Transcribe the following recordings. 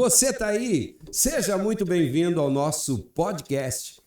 Você tá aí? Seja muito bem-vindo ao nosso podcast.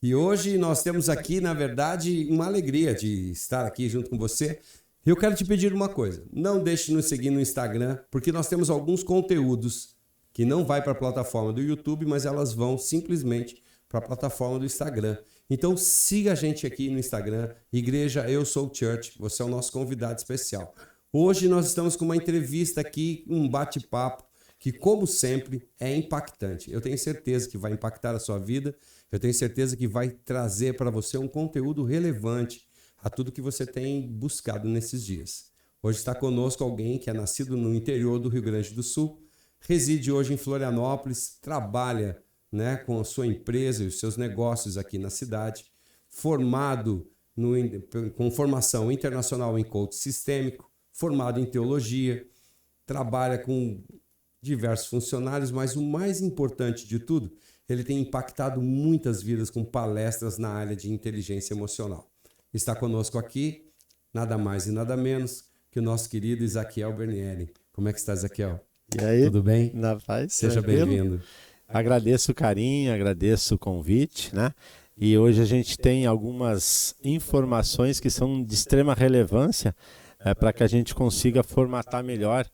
E hoje nós temos aqui, na verdade, uma alegria de estar aqui junto com você. Eu quero te pedir uma coisa. Não deixe de nos seguir no Instagram, porque nós temos alguns conteúdos que não vai para a plataforma do YouTube, mas elas vão simplesmente para a plataforma do Instagram. Então siga a gente aqui no Instagram, Igreja Eu Sou Church. Você é o nosso convidado especial. Hoje nós estamos com uma entrevista aqui, um bate-papo, que, como sempre, é impactante. Eu tenho certeza que vai impactar a sua vida, eu tenho certeza que vai trazer para você um conteúdo relevante a tudo que você tem buscado nesses dias. Hoje está conosco alguém que é nascido no interior do Rio Grande do Sul, reside hoje em Florianópolis, trabalha, né, com a sua empresa e os seus negócios aqui na cidade, formado com formação internacional em coach sistêmico, formado em teologia, trabalha com diversos funcionários, mas o mais importante de tudo, ele tem impactado muitas vidas com palestras na área de inteligência emocional. Está conosco aqui, nada mais e nada menos que o nosso querido Ezaquiel Bernieri. Como é que está, Ezaquiel? E aí? Tudo bem? Na paz. Seja bem-vindo. Agradeço o carinho, agradeço o convite, né? E hoje a gente tem algumas informações que são de extrema relevância para que a gente consiga formatar melhor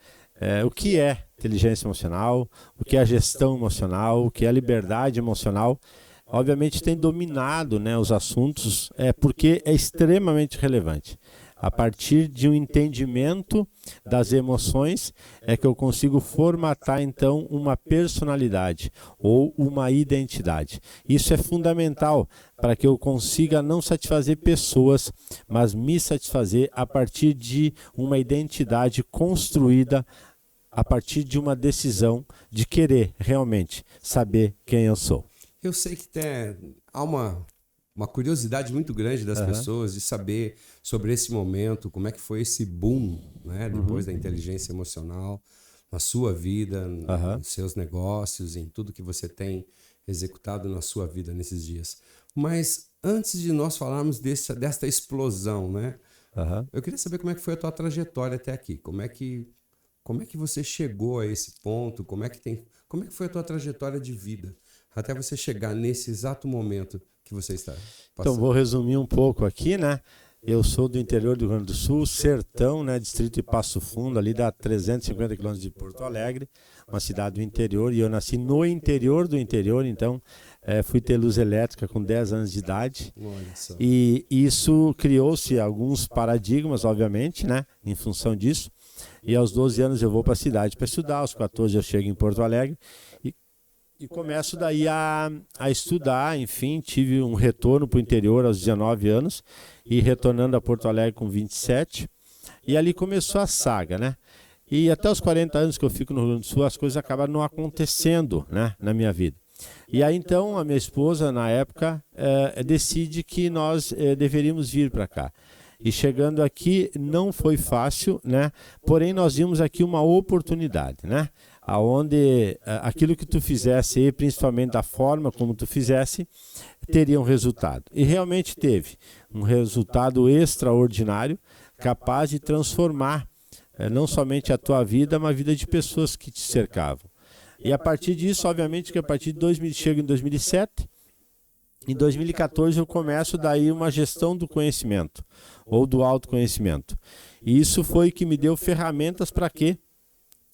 o que é inteligência emocional, o que é a gestão emocional, o que é a liberdade emocional. Obviamente tem dominado, né, os assuntos porque é extremamente relevante. A partir de um entendimento das emoções é que eu consigo formatar então uma personalidade ou uma identidade. Isso é fundamental para que eu consiga não satisfazer pessoas, mas me satisfazer a partir de uma identidade construída a partir de uma decisão de querer realmente saber quem eu sou. Eu sei que há uma curiosidade muito grande das pessoas de saber sobre esse momento, como é que foi esse boom, né, depois da inteligência emocional, na sua vida, nos seus negócios, em tudo que você tem executado na sua vida nesses dias. Mas antes de nós falarmos desta explosão, né, eu queria saber como é que foi a tua trajetória até aqui, como é que você chegou a esse ponto, como é que foi a tua trajetória de vida até você chegar nesse exato momento que você está passando. Então, vou resumir um pouco aqui, né? Eu sou do interior do Rio Grande do Sul, Sertão, né? Distrito de Passo Fundo, ali dá 350 quilômetros de Porto Alegre, uma cidade do interior, e eu nasci no interior do interior, então fui ter luz elétrica com 10 anos de idade. Olha só. E isso criou-se alguns paradigmas, obviamente, né? Em função disso. E aos 12 anos eu vou para a cidade para estudar, aos 14 eu chego em Porto Alegre, e começo daí a estudar, enfim, tive um retorno para o interior aos 19 anos e retornando a Porto Alegre com 27. E ali começou a saga, né? E até os 40 anos que eu fico no Rio Grande do Sul, as coisas acabaram não acontecendo, né, na minha vida. E aí então a minha esposa, na época, decide que nós deveríamos vir para cá. E chegando aqui não foi fácil, né? Porém nós vimos aqui uma oportunidade, né? Aonde aquilo que tu fizesse, principalmente da forma como tu fizesse, teria um resultado. E realmente teve um resultado extraordinário, capaz de transformar não somente a tua vida, mas a vida de pessoas que te cercavam. E a partir disso, obviamente que a partir de 2000, chego em 2007, em 2014 eu começo daí uma gestão do conhecimento, ou do autoconhecimento. E isso foi que me deu ferramentas para quê?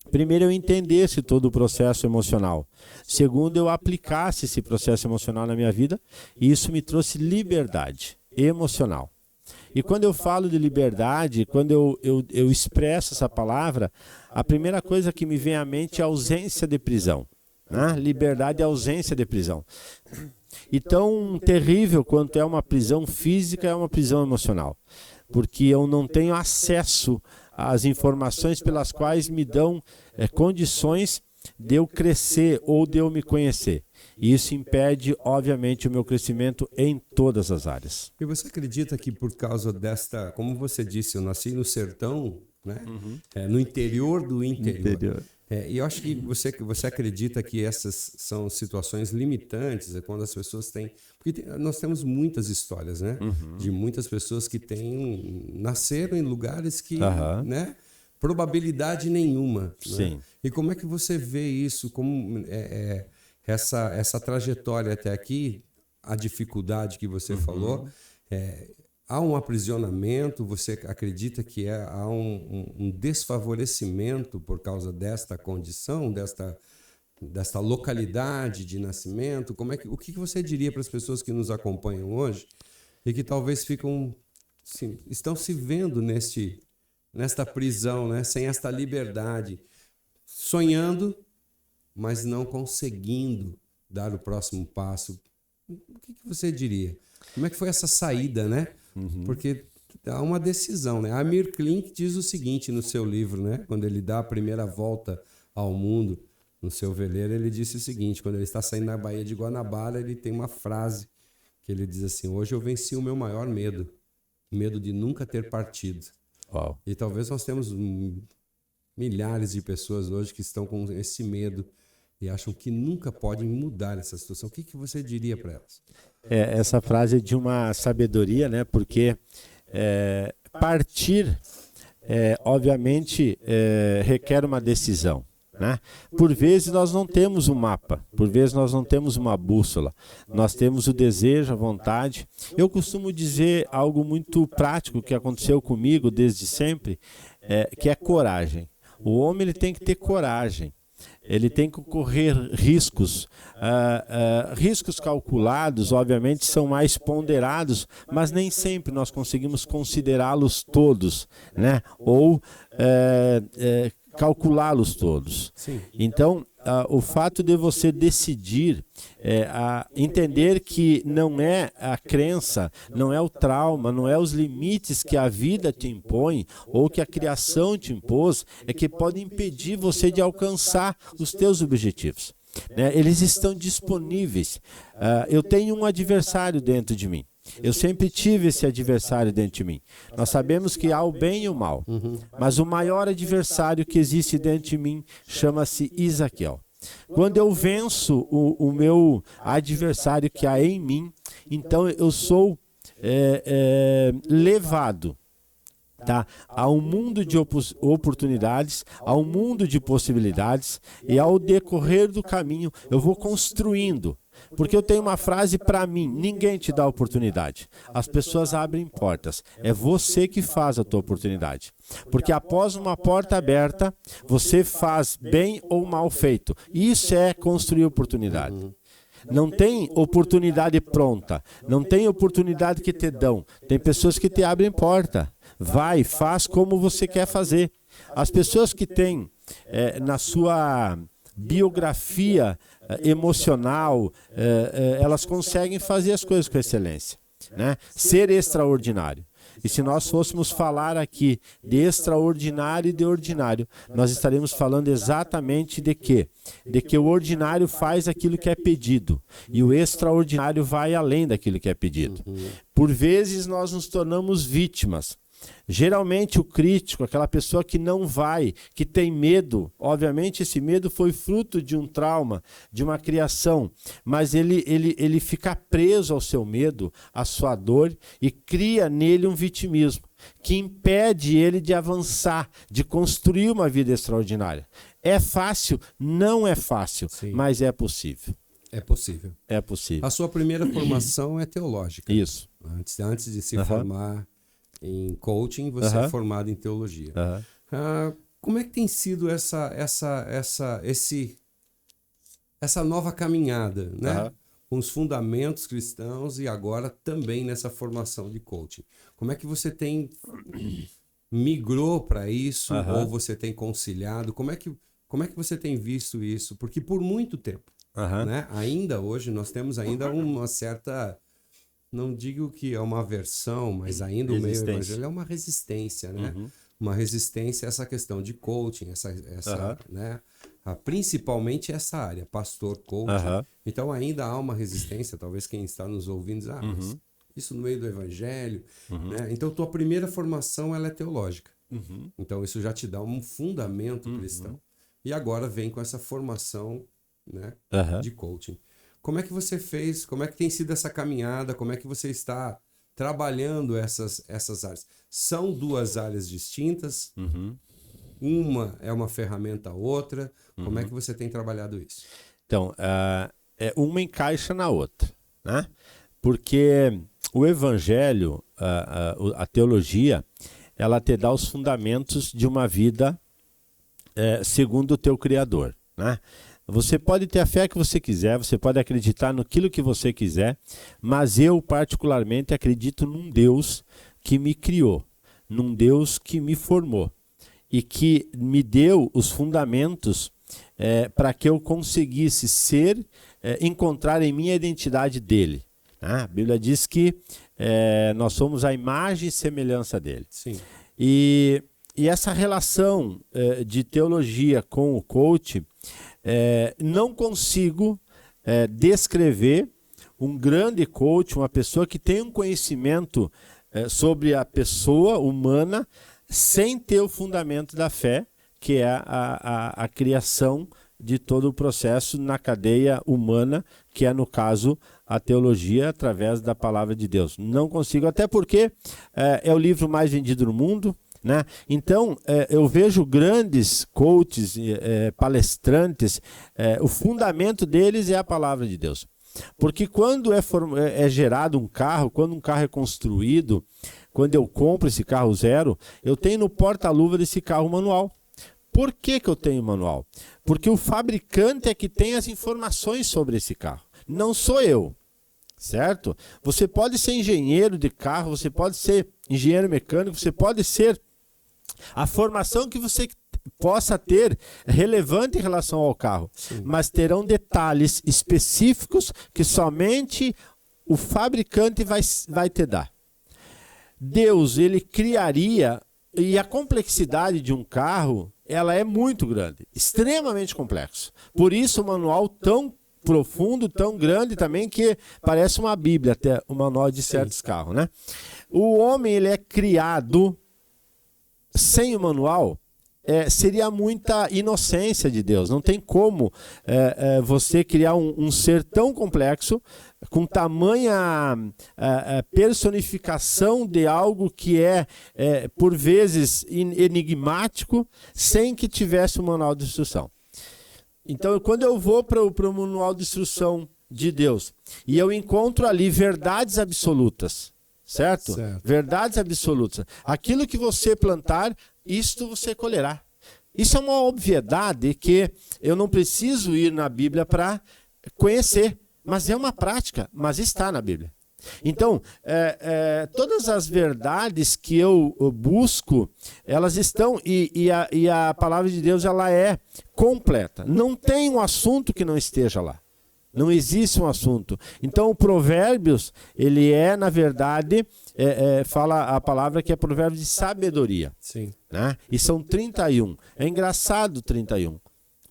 Primeiro, eu entendesse todo o processo emocional. Segundo, eu aplicasse esse processo emocional na minha vida. E isso me trouxe liberdade emocional. E quando eu falo de liberdade, quando eu expresso essa palavra, a primeira coisa que me vem à mente é a ausência de prisão. Né? Liberdade é ausência de prisão. E tão terrível quanto é uma prisão física, é uma prisão emocional. Porque eu não tenho acesso às informações pelas quais me dão condições de eu crescer ou de eu me conhecer. E isso impede, obviamente, o meu crescimento em todas as áreas. E você acredita que por causa desta, como você disse, eu nasci no sertão, né? No interior do interior. E eu acho que você acredita que essas são situações limitantes, quando as pessoas têm... Porque nós temos muitas histórias, né? De muitas pessoas que nasceram em lugares que, né? probabilidade nenhuma. Sim. Né? E como é que você vê isso? Como essa trajetória até aqui, a dificuldade que você falou, há um aprisionamento? Você acredita que há um desfavorecimento por causa desta condição, desta localidade de nascimento? O que você diria para as pessoas que nos acompanham hoje e que talvez estão se vendo nesta prisão, né? Sem esta liberdade, sonhando, mas não conseguindo dar o próximo passo? O que você diria? Como é que foi essa saída, né? Porque há uma decisão, né? Amir Klink diz o seguinte no seu livro, né? Quando ele dá a primeira volta ao mundo no seu veleiro, ele disse o seguinte: quando ele está saindo da Baía de Guanabara, ele tem uma frase que ele diz assim: hoje eu venci o meu maior medo, o medo de nunca ter partido. Uau. E talvez nós temos milhares de pessoas hoje que estão com esse medo e acham que nunca podem mudar essa situação. O que você diria para elas? Essa frase é de uma sabedoria, né? Porque partir, obviamente, requer uma decisão. Né? Por vezes nós não temos um mapa, por vezes nós não temos uma bússola, nós temos o desejo, a vontade. Eu costumo dizer algo muito prático que aconteceu comigo desde sempre, que é coragem. O homem ele tem que ter coragem, ele tem que correr riscos. Riscos calculados, obviamente, são mais ponderados, mas nem sempre nós conseguimos considerá-los todos, né? Ou calculá-los todos. Sim. Então, o fato de você decidir entender que não é a crença, não é o trauma, não é os limites que a vida te impõe ou que a criação te impôs, é que pode impedir você de alcançar os teus objetivos. Né? Eles estão disponíveis. Eu tenho um adversário dentro de mim. Eu sempre tive esse adversário dentro de mim. Nós sabemos que há o bem e o mal, mas o maior adversário que existe dentro de mim chama-se Ezequiel. Quando eu venço o meu adversário que há em mim, então eu sou levado, tá, a um mundo de oportunidades, a um mundo de possibilidades, e ao decorrer do caminho eu vou construindo. Porque eu tenho uma frase para mim: ninguém te dá oportunidade, as pessoas abrem portas, é você que faz a tua oportunidade. Porque após uma porta aberta, você faz bem ou mal feito. Isso é construir oportunidade. Não tem oportunidade pronta, não tem oportunidade que te dão. Tem pessoas que te abrem porta. Vai, faz como você quer fazer. As pessoas que têm na sua biografia emocional, elas conseguem fazer as coisas com excelência, né? Ser extraordinário. E se nós fôssemos falar aqui de extraordinário e de ordinário, nós estaremos falando exatamente de quê? De que o ordinário faz aquilo que é pedido e o extraordinário vai além daquilo que é pedido. Por vezes nós nos tornamos vítimas. Geralmente o crítico, aquela pessoa que não vai, que tem medo, obviamente esse medo foi fruto de um trauma, de uma criação, mas ele fica preso ao seu medo, à sua dor, e cria nele um vitimismo que impede ele de avançar, de construir uma vida extraordinária. É fácil? Não é fácil, sim, mas é possível. É possível. É possível. A sua primeira formação é teológica. Isso. Antes de se formar em coaching, você é formado em teologia. Como é que tem sido essa nova caminhada, né? Com os fundamentos cristãos e agora também nessa formação de coaching? Como é que você migrou para isso ou você tem conciliado? Como é que você tem visto isso? Porque por muito tempo, né? Ainda hoje nós temos ainda uma certa... Não digo que é uma aversão, mas ainda o meio evangelho é uma resistência, né? Uma resistência a essa questão de coaching, né? Principalmente essa área, pastor, coaching. Então ainda há uma resistência, talvez quem está nos ouvindo diz, mas isso no meio do evangelho, né? Então tua primeira formação ela é teológica. Então isso já te dá um fundamento cristão. E agora vem com essa formação, né, de coaching. Como é que você fez? Como é que tem sido essa caminhada? Como é que você está trabalhando essas áreas? São duas áreas distintas? uma é uma ferramenta a outra? Como é que você tem trabalhado isso? Então, uma encaixa na outra, né? Porque o evangelho, a teologia, ela te dá os fundamentos de uma vida segundo o teu Criador, né? Você pode ter a fé que você quiser, você pode acreditar naquilo que você quiser, mas eu particularmente acredito num Deus que me criou, num Deus que me formou e que me deu os fundamentos para que eu conseguisse encontrar em mim a identidade dele. A Bíblia diz que nós somos a imagem e semelhança dele. Sim. E essa relação de teologia com o coach, não consigo descrever um grande coach, uma pessoa que tem um conhecimento sobre a pessoa humana sem ter o fundamento da fé, que é a criação de todo o processo na cadeia humana, que é, no caso, a teologia através da palavra de Deus. Não consigo, até porque é o livro mais vendido no mundo, né? Então, eu vejo grandes coaches, palestrantes, o fundamento deles é a palavra de Deus. Porque quando é gerado um carro, quando um carro é construído, quando eu compro esse carro zero, eu tenho no porta-luva desse carro manual. Por que eu tenho manual? Porque o fabricante é que tem as informações sobre esse carro, não sou eu, certo? Você pode ser engenheiro de carro, você pode ser engenheiro mecânico, você pode ser a formação que você possa ter relevante em relação ao carro. Sim. Mas terão detalhes específicos que somente o fabricante vai te dar. Deus, ele criaria, e a complexidade de um carro, ela é muito grande, extremamente complexo. Por isso o manual tão profundo, tão grande também, que parece uma Bíblia, até o manual de certos carros, né? O homem, ele é criado sem o manual, seria muita inocência de Deus. Não tem como você criar um ser tão complexo, com tamanha personificação de algo que por vezes, enigmático, sem que tivesse um manual de instrução. Então, quando eu vou para o manual de instrução de Deus, e eu encontro ali verdades absolutas, certo? Verdades absolutas. Aquilo que você plantar, isto você colherá. Isso é uma obviedade que eu não preciso ir na Bíblia para conhecer, mas é uma prática, mas está na Bíblia. Então, todas as verdades que eu busco, elas estão, e a palavra de Deus, ela é completa. Não tem um assunto que não esteja lá. Não existe um assunto. Então, o Provérbios, ele na verdade, fala a palavra que é provérbio de sabedoria. Sim. Né? E são 31. É engraçado 31.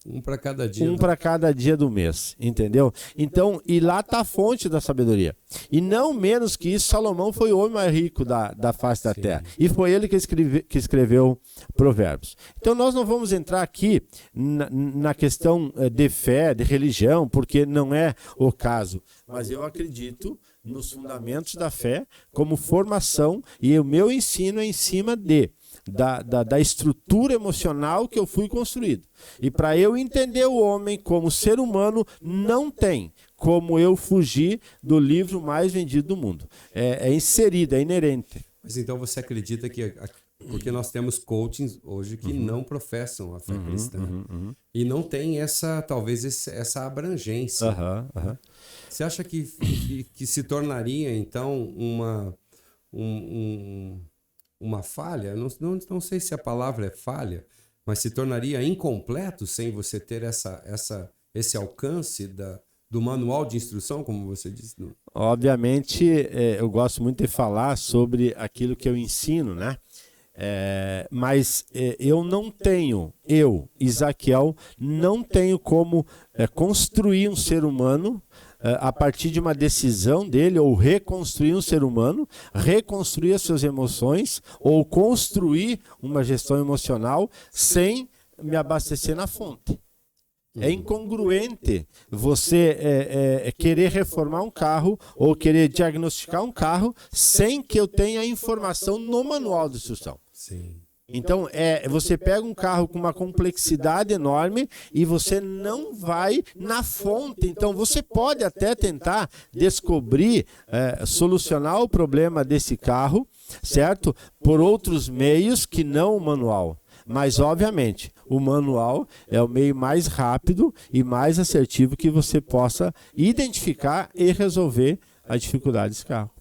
Um para cada dia. Um para cada dia do mês, entendeu? Então, e lá está a fonte da sabedoria. E não menos que isso, Salomão foi o homem mais rico da face da terra. E foi ele que escreveu Provérbios. Então, nós não vamos entrar aqui na questão de fé, de religião, porque não é o caso. Mas eu acredito nos fundamentos da fé como formação, e o meu ensino é em cima da estrutura emocional que eu fui construído. E para eu entender o homem como ser humano, não tem como eu fugir do livro mais vendido do mundo. É inserido, é inerente. Mas então você acredita que... Porque nós temos coachings hoje que não professam a fé cristã. E não tem talvez essa abrangência. Você acha que se tornaria, então, uma falha? Não sei se a palavra é falha, mas se tornaria incompleto sem você ter esse alcance do manual de instrução, como você disse? Obviamente, eu gosto muito de falar sobre aquilo que eu ensino, né? Mas Isaquiel, não tenho como construir um ser humano a partir de uma decisão dele, ou reconstruir um ser humano, reconstruir as suas emoções, ou construir uma gestão emocional sem me abastecer na fonte. É incongruente você querer reformar um carro ou querer diagnosticar um carro sem que eu tenha informação no manual de instrução. Sim. Então, você pega um carro com uma complexidade enorme e você não vai na fonte. Então, você pode até tentar descobrir, solucionar o problema desse carro, certo? Por outros meios que não o manual. Mas, obviamente, o manual é o meio mais rápido e mais assertivo que você possa identificar e resolver a dificuldade desse carro.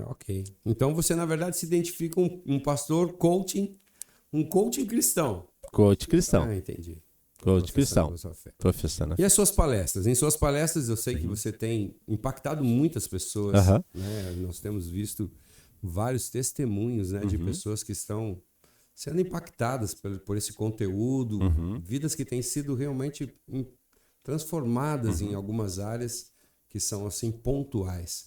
Ok. Então, você, na verdade, se identifica um pastor coaching, um coaching cristão. Coach cristão. Ah, entendi. Coach cristão. Professor. E as suas palestras? Em suas palestras, eu sei que você tem impactado muitas pessoas. Né? Nós temos visto vários testemunhos, né, de pessoas que estão sendo impactadas por esse conteúdo, vidas que têm sido realmente transformadas em algumas áreas que são assim pontuais.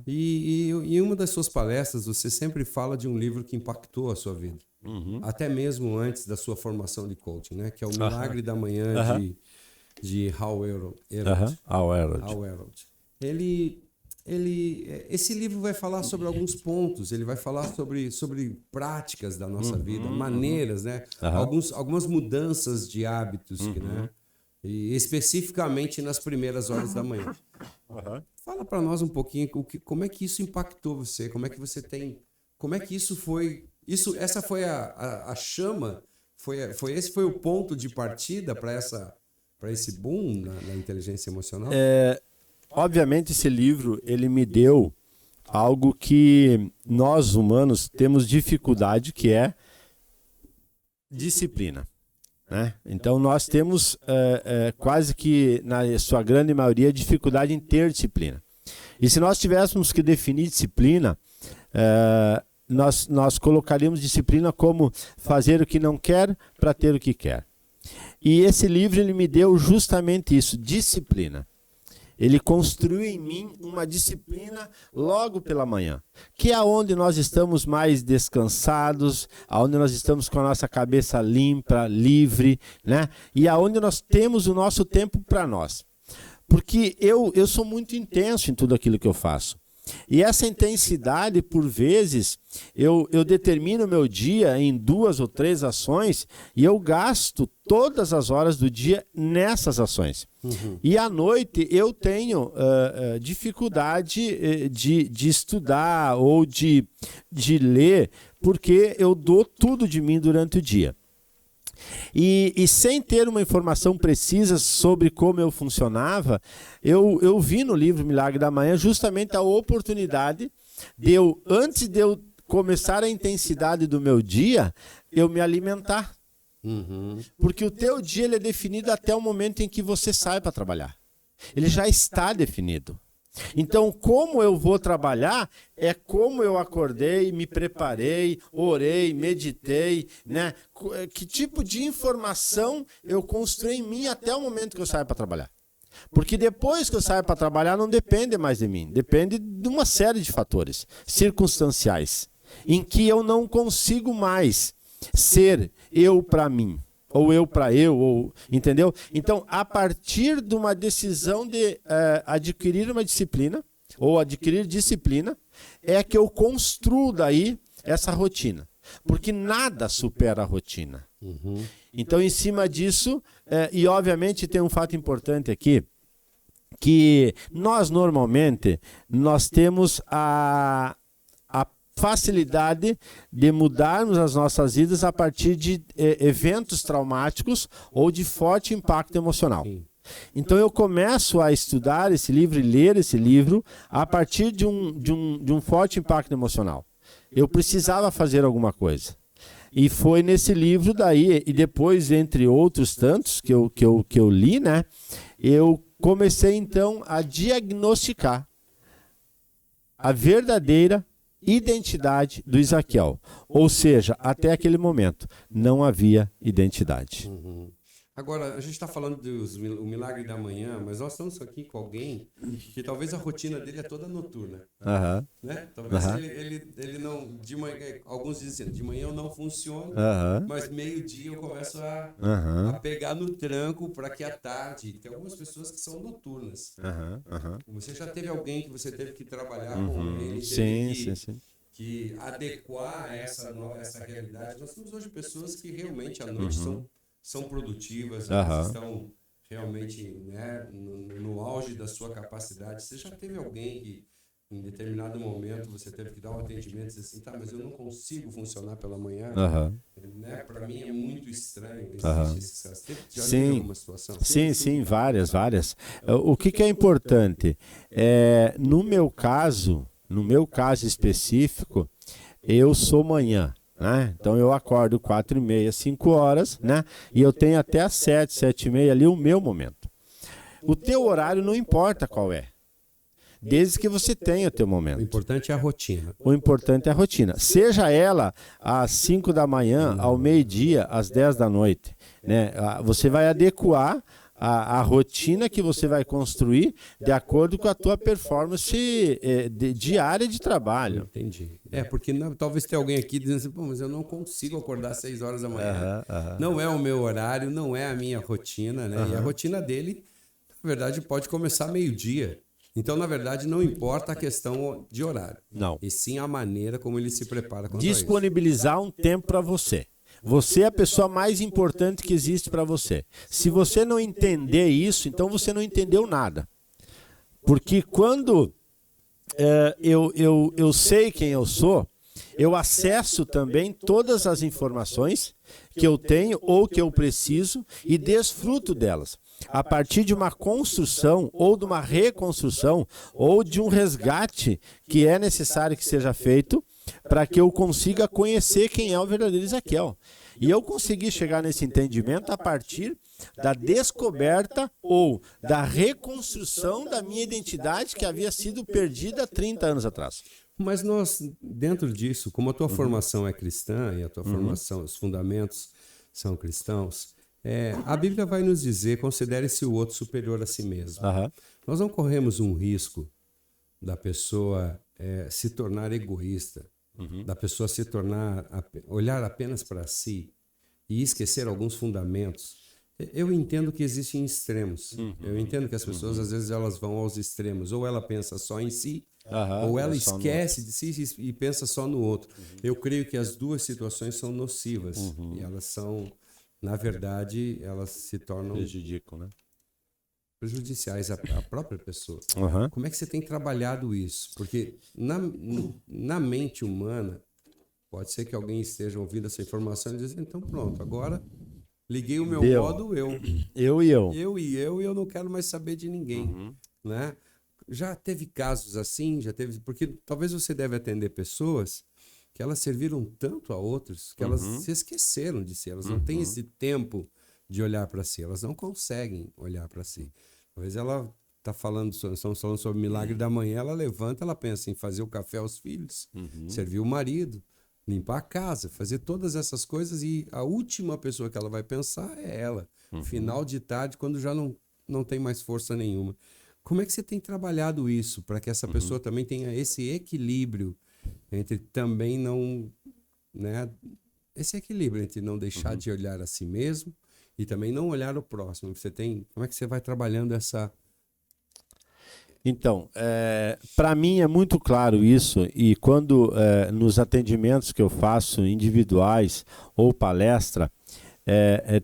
E uma das suas palestras, você sempre fala de um livro que impactou a sua vida. Até mesmo antes da sua formação de coaching, né? Que é o Milagre da Manhã de Hal Elrod. Esse livro vai falar sobre alguns pontos, ele vai falar sobre práticas da nossa vida, maneiras, né? Algumas mudanças de hábitos, né? E especificamente nas primeiras horas da manhã. Fala para nós um pouquinho como é que isso impactou você, como é que isso foi, essa foi a chama, esse foi o ponto de partida para esse boom na inteligência emocional? Obviamente esse livro ele me deu algo que nós humanos temos dificuldade, que é disciplina. Né? Então nós temos quase que, na sua grande maioria, dificuldade em ter disciplina. E se nós tivéssemos que definir disciplina, nós colocaríamos disciplina como fazer o que não quer para ter o que quer. E esse livro ele me deu justamente isso, disciplina. Ele construiu em mim uma disciplina logo pela manhã, que é onde nós estamos mais descansados, aonde nós estamos com a nossa cabeça limpa, livre, né? E aonde nós temos o nosso tempo para nós. Porque eu sou muito intenso em tudo aquilo que eu faço. E essa intensidade, por vezes, eu determino o meu dia em 2 ou 3 ações e eu gasto todas as horas do dia nessas ações. E à noite eu tenho dificuldade de estudar ou de ler, porque eu dou tudo de mim durante o dia. E sem ter uma informação precisa sobre como eu funcionava, eu vi no livro Milagre da Manhã justamente a oportunidade de antes de eu começar a intensidade do meu dia, eu me alimentar. Porque o teu dia ele é definido até o momento em que você sai para trabalhar. Ele já está definido. Então, como eu vou trabalhar é como eu acordei, me preparei, orei, meditei, né? Que tipo de informação eu construí em mim até o momento que eu saio para trabalhar. Porque depois que eu saio para trabalhar não depende mais de mim, depende de uma série de fatores circunstanciais, em que eu não consigo mais ser eu para mim. Ou eu para ou entendeu? Então, a partir de uma decisão de adquirir uma disciplina, ou adquirir disciplina, é que eu construo daí essa rotina. Porque nada supera a rotina. Então, em cima disso, e obviamente tem um fato importante aqui, que nós normalmente, nós temos a facilidade de mudarmos as nossas vidas a partir de eventos traumáticos ou de forte impacto emocional. Então eu começo a estudar esse livro e ler esse livro a partir de um forte impacto emocional. Eu precisava fazer alguma coisa. E foi nesse livro daí, e depois, entre outros tantos que eu li, né, eu comecei então a diagnosticar a verdadeira identidade do Ezaquiel. Ou seja, até aquele momento, não havia identidade. Agora, a gente está falando do Milagre da Manhã, mas nós estamos aqui com alguém que talvez a rotina dele é toda noturna. Né? Talvez ele não... De manhã, alguns dizem assim, de manhã eu não funciono, mas meio-dia eu começo a pegar no tranco para que à tarde... Tem algumas pessoas que são noturnas. Você já teve alguém que você teve que trabalhar com ele? Sim. que adequar essa realidade. Nós temos hoje pessoas que realmente à noite são produtivas, elas estão realmente, né, no auge da sua capacidade. Você já teve alguém que em determinado momento você teve que dar um atendimento e dizer assim, tá, mas eu não consigo funcionar pela manhã, né? Para mim é muito estranho esses casos. Já teve alguma situação? Sim, várias. O que é importante? No meu caso específico, eu sou manhã, né? Então eu acordo 4h30, 5 horas, né? E eu tenho até às 7, 7h30 ali o meu momento. O teu horário não importa qual é. Desde que você tenha o teu momento. O importante é a rotina. O importante é a rotina. Seja ela às 5 da manhã, ao meio-dia, às 10 da noite. Né? Você vai adequar a rotina que você vai construir de acordo com a tua performance diária de trabalho. Entendi. Porque talvez tenha alguém aqui dizendo assim, pô, mas eu não consigo acordar às 6 horas da manhã. Não é o meu horário, não é a minha rotina, né? E a rotina dele, na verdade, pode começar meio-dia. Então, na verdade, não importa a questão de horário. Não. E sim a maneira como ele se prepara quanto a isso. Disponibilizar um tempo para você. Você é a pessoa mais importante que existe para você. Se você não entender isso, então você não entendeu nada. Porque quando eu sei quem eu sou, eu acesso também todas as informações que eu tenho ou que eu preciso e desfruto delas. A partir de uma construção ou de uma reconstrução ou de um resgate que é necessário que seja feito para que eu consiga conhecer quem é o verdadeiro Ezequiel. E eu consegui chegar nesse entendimento a partir da descoberta ou da reconstrução da minha identidade que havia sido perdida há 30 anos atrás. Mas nós, dentro disso, como a tua formação é cristã e a tua formação, os fundamentos são cristãos, a Bíblia vai nos dizer, considere-se o outro superior a si mesmo. Nós não corremos um risco da pessoa se tornar egoísta, da pessoa se tornar, olhar apenas para si e esquecer alguns fundamentos. Eu entendo que existem extremos. Eu entendo que as pessoas, às vezes, elas vão aos extremos. Ou ela pensa só em si, ou ela esquece de si e pensa só no outro. Eu creio que as duas situações são nocivas. E elas são, na verdade, elas se tornam prejudiciais à própria pessoa. Como é que você tem trabalhado isso? Porque na mente humana, pode ser que alguém esteja ouvindo essa informação e diz, então pronto, agora liguei o meu modo eu. Eu e eu não quero mais saber de ninguém. Né? Já teve casos assim, porque talvez você deve atender pessoas que elas serviram tanto a outros que elas se esqueceram de si, elas não têm esse tempo de olhar para si, elas não conseguem olhar para si. Talvez ela estamos falando sobre o milagre da manhã, ela levanta, ela pensa em fazer o café aos filhos, servir o marido, limpar a casa, fazer todas essas coisas e a última pessoa que ela vai pensar é ela. Final de tarde, quando já não tem mais força nenhuma. Como é que você tem trabalhado isso para que essa pessoa também tenha esse equilíbrio entre também não... né, esse equilíbrio entre não deixar de olhar a si mesmo e também não olhar o próximo. Como é que você vai trabalhando essa... Então, para mim é muito claro isso, e quando nos atendimentos que eu faço, individuais ou palestra,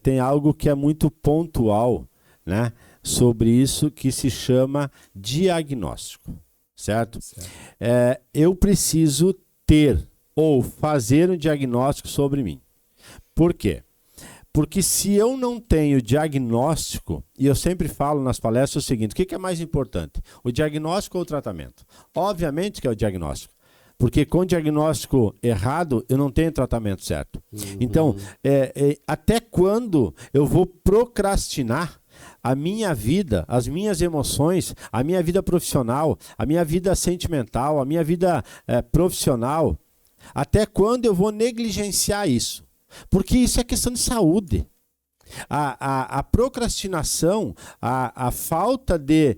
tem algo que é muito pontual, né, sobre isso que se chama diagnóstico, certo? Eu preciso ter ou fazer um diagnóstico sobre mim. Por quê? Porque se eu não tenho diagnóstico, e eu sempre falo nas palestras o seguinte, o que é mais importante? O diagnóstico ou o tratamento? Obviamente que é o diagnóstico, porque com diagnóstico errado eu não tenho tratamento certo. Então, até quando eu vou procrastinar a minha vida, as minhas emoções, a minha vida profissional, a minha vida sentimental, a minha vida profissional, até quando eu vou negligenciar isso? Porque isso é questão de saúde. A procrastinação, a falta de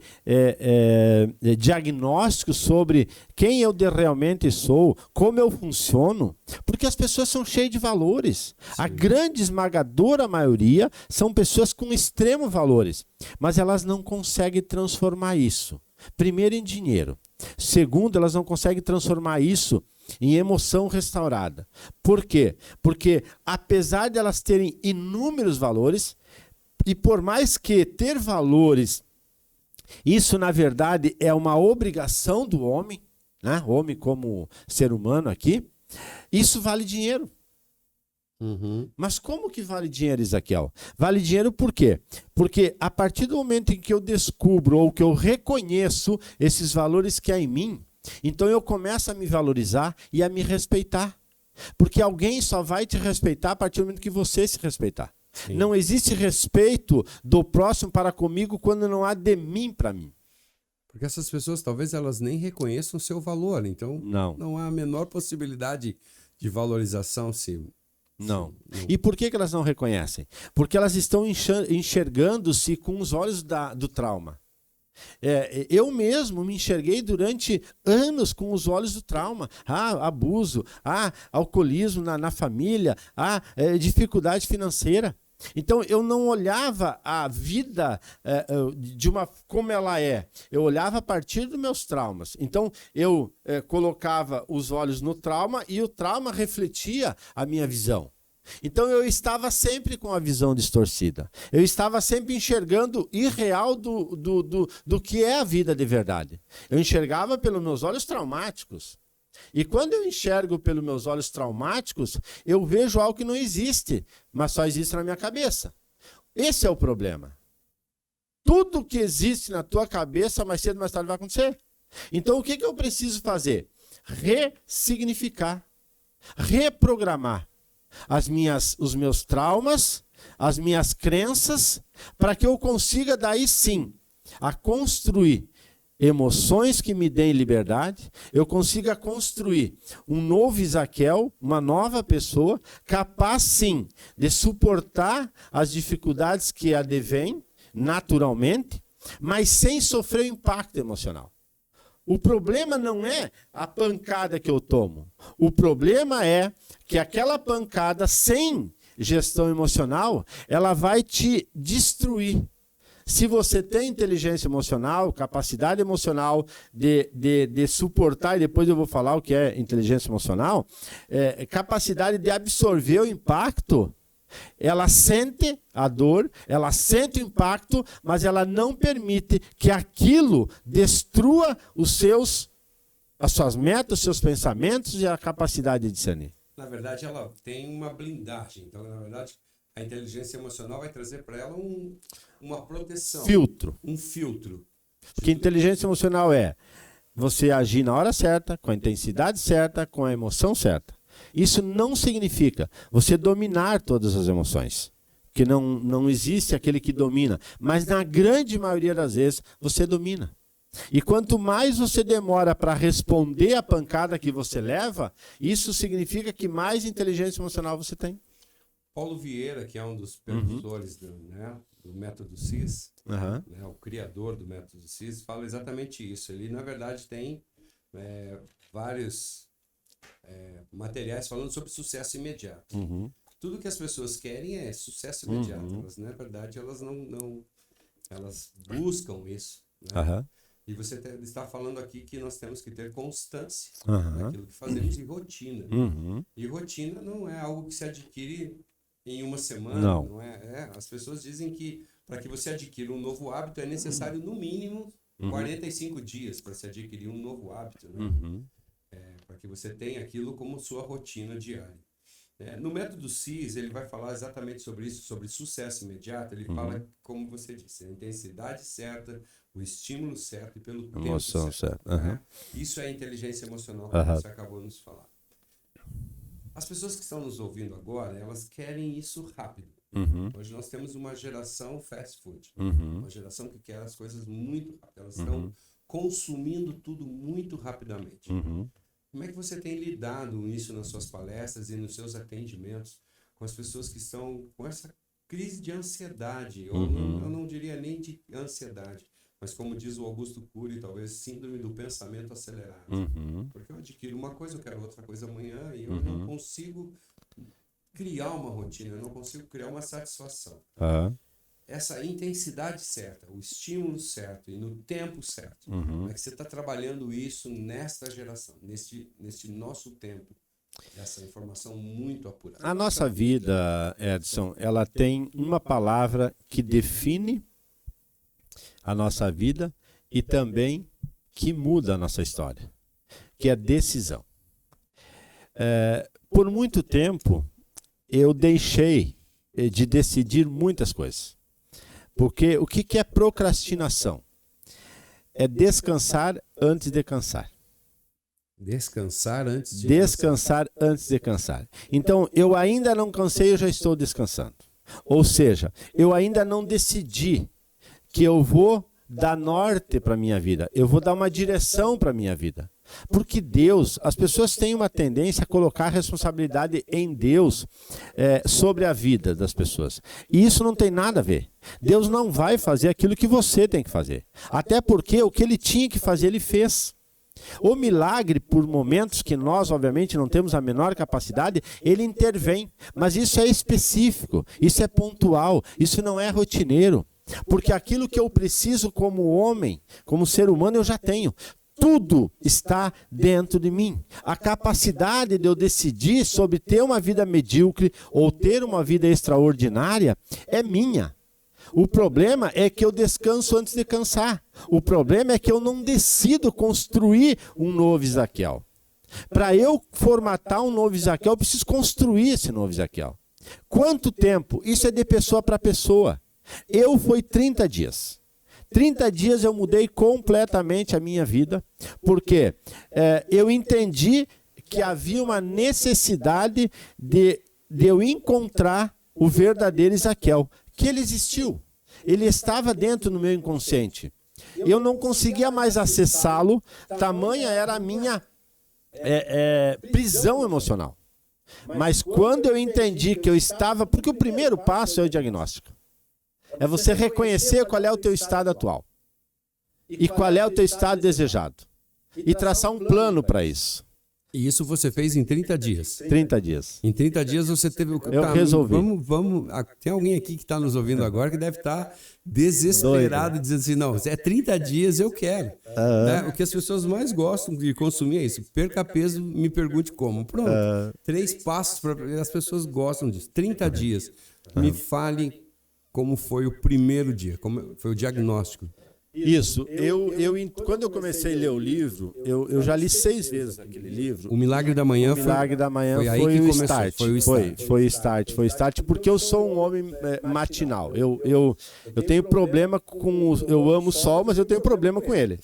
diagnóstico sobre quem eu realmente sou, como eu funciono, porque as pessoas são cheias de valores. Sim. A grande esmagadora maioria são pessoas com extremos valores, mas elas não conseguem transformar isso. Primeiro em dinheiro, Segundo, elas não conseguem transformar isso em emoção restaurada. Por quê? Porque apesar de elas terem inúmeros valores, e por mais que ter valores, isso na verdade é uma obrigação do homem, né? O homem como ser humano aqui, isso vale dinheiro. Mas como que vale dinheiro, Ezequiel? Vale dinheiro por quê? Porque a partir do momento em que eu descubro ou que eu reconheço esses valores que há em mim, então eu começo a me valorizar e a me respeitar. Porque alguém só vai te respeitar a partir do momento que você se respeitar. Sim. Não existe respeito do próximo para comigo quando não há de mim para mim. Porque essas pessoas talvez elas nem reconheçam o seu valor, então não há a menor possibilidade de valorização se... Não. E por que elas não reconhecem? Porque elas estão enxergando-se com os olhos do trauma. Eu mesmo me enxerguei durante anos com os olhos do trauma. Abuso, alcoolismo na família, dificuldade financeira. Então eu não olhava a vida como ela é. Eu olhava a partir dos meus traumas. Então eu colocava os olhos no trauma e o trauma refletia a minha visão. Então eu estava sempre com a visão distorcida. Eu estava sempre enxergando irreal do que é a vida de verdade. Eu enxergava pelos meus olhos traumáticos. E quando eu enxergo pelos meus olhos traumáticos, eu vejo algo que não existe, mas só existe na minha cabeça. Esse é o problema. Tudo que existe na tua cabeça, mais cedo ou mais tarde vai acontecer. Então o que eu preciso fazer? Ressignificar, reprogramar os meus traumas, as minhas crenças, para que eu consiga daí sim a construir emoções que me deem liberdade, eu consiga construir um novo Ezequiel, uma nova pessoa, capaz sim de suportar as dificuldades que advêm naturalmente, mas sem sofrer o impacto emocional. O problema não é a pancada que eu tomo. O problema é que aquela pancada sem gestão emocional, ela vai te destruir. Se você tem inteligência emocional, capacidade emocional de suportar, e depois eu vou falar o que é inteligência emocional, capacidade de absorver o impacto, ela sente a dor, ela sente o impacto, mas ela não permite que aquilo destrua as suas metas, os seus pensamentos e a capacidade de discernir. Na verdade, ela tem uma blindagem. Então, na verdade, a inteligência emocional vai trazer para ela uma proteção. Um filtro. Porque inteligência emocional é você agir na hora certa, com a intensidade certa, com a emoção certa. Isso não significa você dominar todas as emoções. Porque não existe aquele que domina. Mas na grande maioria das vezes, você domina. E quanto mais você demora para responder a pancada que você leva, isso significa que mais inteligência emocional você tem. Paulo Vieira, que é um dos precursores do método CIS, o criador do método CIS, fala exatamente isso. Ele, na verdade, tem vários materiais falando sobre sucesso imediato. Tudo que as pessoas querem é sucesso imediato. Elas, na verdade, elas elas buscam isso. Né? E você está falando aqui que nós temos que ter constância naquilo que fazemos e rotina. E rotina não é algo que se adquire em uma semana. Não é. As pessoas dizem que para que você adquira um novo hábito é necessário, no mínimo, 45 dias para se adquirir um novo hábito. Né? Para que você tenha aquilo como sua rotina diária. No método CIS, ele vai falar exatamente sobre isso, sobre sucesso imediato. Ele fala, como você disse, a intensidade certa, o estímulo certo e pelo tempo certo. Né? Isso é inteligência emocional, como você acabou de nos falar. As pessoas que estão nos ouvindo agora, elas querem isso rápido. Hoje nós temos uma geração fast food. Uma geração que quer as coisas muito rápido. Elas estão consumindo tudo muito rapidamente. Como é que você tem lidado isso nas suas palestras e nos seus atendimentos com as pessoas que estão com essa crise de ansiedade? Eu não diria nem de ansiedade, mas como diz o Augusto Cury, talvez síndrome do pensamento acelerado. Porque eu adquiro uma coisa, eu quero outra coisa amanhã e eu não consigo criar uma rotina, eu não consigo criar uma satisfação. essa intensidade certa, o estímulo certo e no tempo certo. Como é que você está trabalhando isso nesta geração, neste nosso tempo, essa informação muito apurada? A nossa vida, Edson, ela tem uma palavra que define a nossa vida e também que muda a nossa história, que é decisão. Por muito tempo, eu deixei de decidir muitas coisas. Porque o que é procrastinação? É descansar antes de cansar. Descansar antes de Descansar antes de cansar. Então, eu ainda não cansei, eu já estou descansando. Ou seja, eu ainda não decidi que eu vou dar norte para a minha vida. Eu vou dar uma direção para a minha vida. Porque Deus, as pessoas têm uma tendência a colocar a responsabilidade em Deus sobre a vida das pessoas. E isso não tem nada a ver. Deus não vai fazer aquilo que você tem que fazer. Até porque o que ele tinha que fazer, ele fez. O milagre, por momentos que nós, obviamente, não temos a menor capacidade, ele intervém. Mas isso é específico, isso é pontual, isso não é rotineiro. Porque aquilo que eu preciso como homem, como ser humano, eu já tenho. Tudo está dentro de mim. A capacidade de eu decidir sobre ter uma vida medíocre ou ter uma vida extraordinária é minha. O problema é que eu descanso antes de cansar. O problema é que eu não decido construir um novo Ezequiel. Para eu formatar um novo Ezequiel, eu preciso construir esse novo Ezequiel. Quanto tempo? Isso é de pessoa para pessoa. Foi 30 dias. 30 dias eu mudei completamente a minha vida, porque eu entendi que havia uma necessidade de eu encontrar o verdadeiro Ezequiel, que ele existiu. Ele estava dentro do meu inconsciente. Eu não conseguia mais acessá-lo, tamanha era a minha prisão emocional. Mas quando eu entendi que eu estava... Porque o primeiro passo é o diagnóstico. É você reconhecer qual é o teu estado atual. E qual é o teu estado desejado. E traçar um plano para isso. E isso você fez em 30 dias? 30 dias. Em 30 dias você teve... Eu resolvi. Tem alguém aqui que está nos ouvindo agora que deve estar desesperado, dizendo assim, não, é 30 dias, eu quero. Né? O que as pessoas mais gostam de consumir é isso. Perca peso, me pergunte como. Pronto. 3 passos, as pessoas gostam disso. 30 dias. Me fale como foi o primeiro dia, como foi o diagnóstico. Isso. Quando eu comecei a ler o livro, eu já li 6 vezes aquele livro. O Milagre da Manhã foi o start. Foi o start, porque eu sou um homem matinal. Eu tenho problema com... Eu amo o sol, mas eu tenho problema com ele.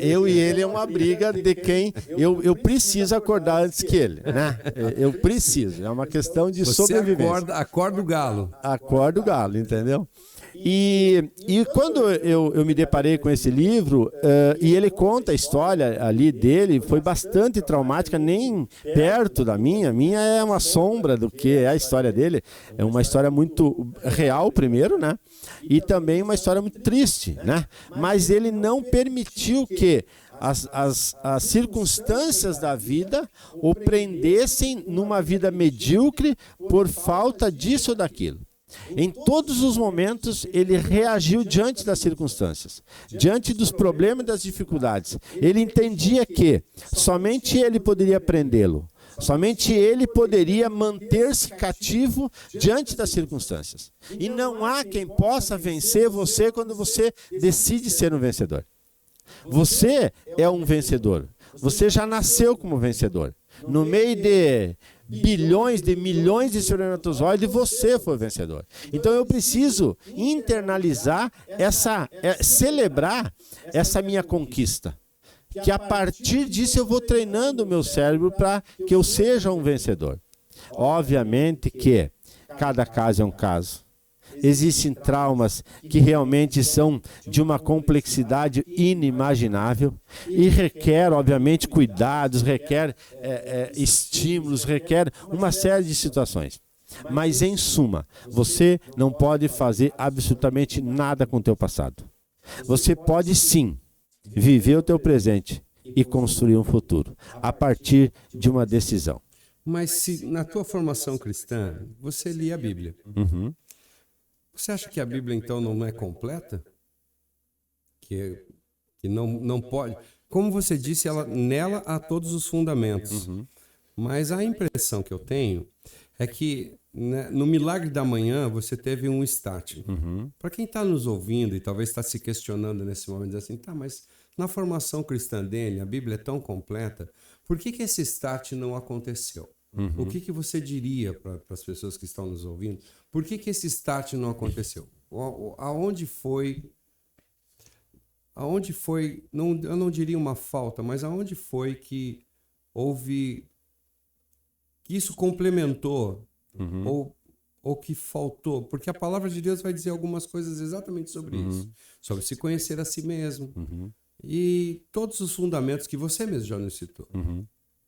Eu e ele é uma briga de quem... Eu preciso acordar antes que ele, né? Eu preciso. É uma questão de sobrevivência. Acorda o galo. Acorda o galo, entendeu? E quando eu me deparei com esse livro, e ele conta a história ali dele, foi bastante traumática, nem perto da minha. A minha é uma sombra do que é a história dele. É uma história muito real, primeiro, né? E também uma história muito triste, né? Mas ele não permitiu que as circunstâncias da vida o prendessem numa vida medíocre por falta disso ou daquilo. Em todos os momentos, ele reagiu diante das circunstâncias, diante dos problemas e das dificuldades. Ele entendia que somente ele poderia prendê-lo, somente ele poderia manter-se cativo diante das circunstâncias. E não há quem possa vencer você quando você decide ser um vencedor. Você é um vencedor. Você já nasceu como vencedor. No meio de bilhões, de milhões de espermatozoides, você foi vencedor. Então eu preciso internalizar celebrar essa minha conquista. Que a partir disso eu vou treinando o meu cérebro para que eu seja um vencedor. Obviamente que cada caso é um caso. Existem traumas que realmente são de uma complexidade inimaginável e requer, obviamente, cuidados, requer estímulos, requer uma série de situações. Mas, em suma, você não pode fazer absolutamente nada com o teu passado. Você pode, sim, viver o teu presente e construir um futuro a partir de uma decisão. Mas se na tua formação cristã, você lia a Bíblia. Uhum. Você acha que a Bíblia, então, não é completa? Que não pode... Como você disse, nela há todos os fundamentos. Mas a impressão que eu tenho é que, né, no Milagre da Manhã você teve um start. Para quem está nos ouvindo e talvez está se questionando nesse momento, diz assim, tá, mas na formação cristã dele, a Bíblia é tão completa, por que esse start não aconteceu? O que você diria para as pessoas que estão nos ouvindo? Por que esse start não aconteceu? Aonde foi, eu não diria uma falta, mas aonde foi que houve, que isso complementou ou que faltou? Porque a palavra de Deus vai dizer algumas coisas exatamente sobre isso. Sobre se conhecer a si mesmo. E todos os fundamentos que você mesmo já nos citou.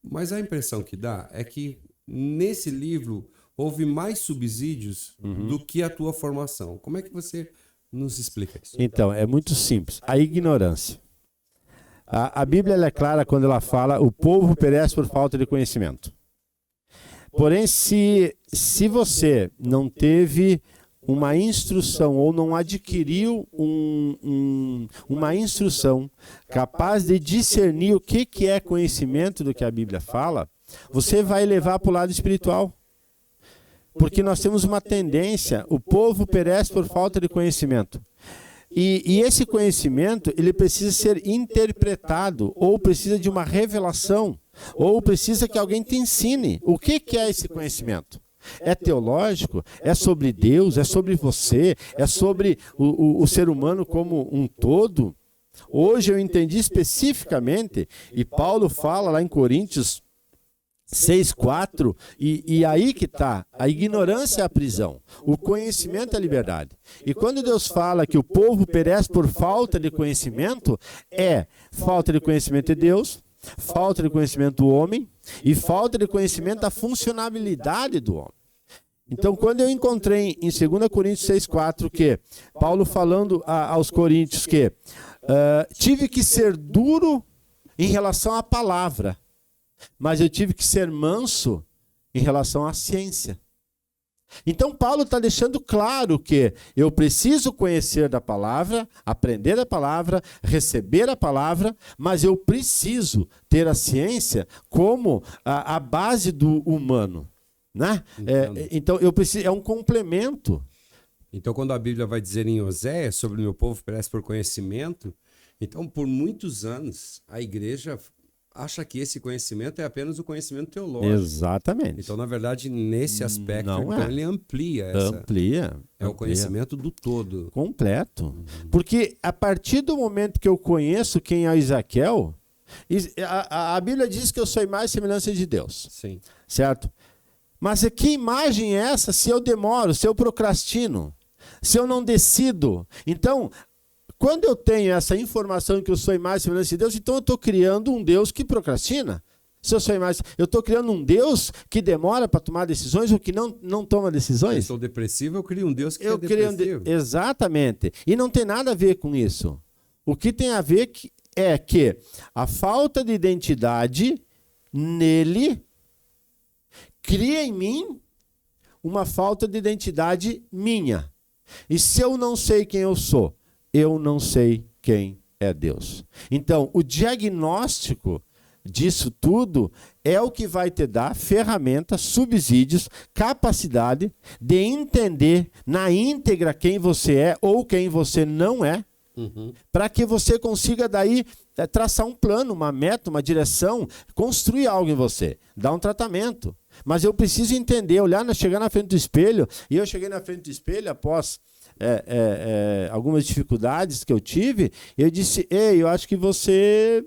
Mas a impressão que dá é que nesse livro houve mais subsídios do que a tua formação. Como é que você nos explica isso? Então, é muito simples. A ignorância. A Bíblia ela é clara quando ela fala o povo perece por falta de conhecimento. Porém, se você não teve uma instrução ou não adquiriu uma instrução capaz de discernir o que é conhecimento do que a Bíblia fala, você vai levar para o lado espiritual. Porque nós temos uma tendência, o povo perece por falta de conhecimento. E esse conhecimento, ele precisa ser interpretado, ou precisa de uma revelação, ou precisa que alguém te ensine. O que é esse conhecimento? É teológico? É sobre Deus? É sobre você? É sobre o ser humano como um todo? Hoje eu entendi especificamente, e Paulo fala lá em Coríntios 6:4, e aí que está, a ignorância é a prisão, o conhecimento é a liberdade. E quando Deus fala que o povo perece por falta de conhecimento, é falta de conhecimento de Deus, falta de conhecimento do homem e falta de conhecimento da funcionalidade do homem. Então, quando eu encontrei em 2 Coríntios 6:4 que Paulo falando aos coríntios que tive que ser duro em relação à palavra, mas eu tive que ser manso em relação à ciência. Então Paulo está deixando claro que eu preciso conhecer da palavra, aprender da palavra, receber a palavra, mas eu preciso ter a ciência como a base do humano, né? Então eu preciso, é um complemento. Então quando a Bíblia vai dizer em Oséias sobre o meu povo perece por conhecimento, então por muitos anos a igreja acha que esse conhecimento é apenas o conhecimento teológico. Exatamente. Então, na verdade, nesse aspecto, ele amplia essa. Amplia. O conhecimento do todo. Completo. Porque a partir do momento que eu conheço quem é Ezequiel, a Bíblia diz que eu sou a imagem e semelhança de Deus. Sim. Certo? Mas que imagem é essa se eu demoro, se eu procrastino, se eu não decido? Então, quando eu tenho essa informação que eu sou a imagem e semelhança de Deus, então eu estou criando um Deus que procrastina. Se eu sou a imagem, eu estou criando um Deus que demora para tomar decisões ou que não toma decisões. Se eu sou depressivo, eu crio um Deus que é depressivo. Exatamente. E não tem nada a ver com isso. O que tem a ver é que a falta de identidade nele cria em mim uma falta de identidade minha. E se eu não sei quem eu sou, eu não sei quem é Deus. Então, o diagnóstico disso tudo é o que vai te dar ferramentas, subsídios, capacidade de entender na íntegra quem você é ou quem você não é, para que você consiga daí traçar um plano, uma meta, uma direção, construir algo em você, dar um tratamento. Mas eu preciso entender, chegar na frente do espelho, e eu cheguei na frente do espelho após algumas dificuldades que eu tive, eu disse, eu acho que você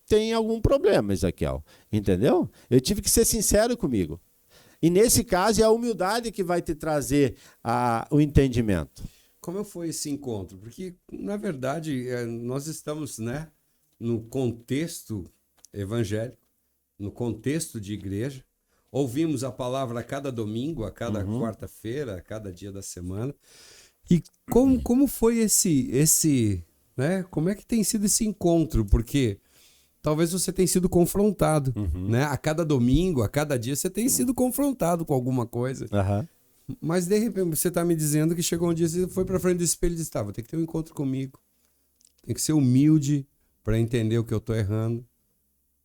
tem algum problema, Ezequiel, entendeu? Eu tive que ser sincero comigo. E nesse caso é a humildade que vai te trazer o entendimento. Como foi esse encontro? Porque, na verdade, nós estamos, né, no contexto evangélico, no contexto de igreja, ouvimos a palavra a cada domingo, a cada quarta-feira, a cada dia da semana. E como foi esse, né? Como é que tem sido esse encontro? Porque talvez você tenha sido confrontado, né? A cada domingo, a cada dia, você tem sido confrontado com alguma coisa. Mas de repente você está me dizendo que chegou um dia, você foi para frente do espelho e disse, tá, vou ter que ter um encontro comigo. Tem que ser humilde para entender o que eu estou errando.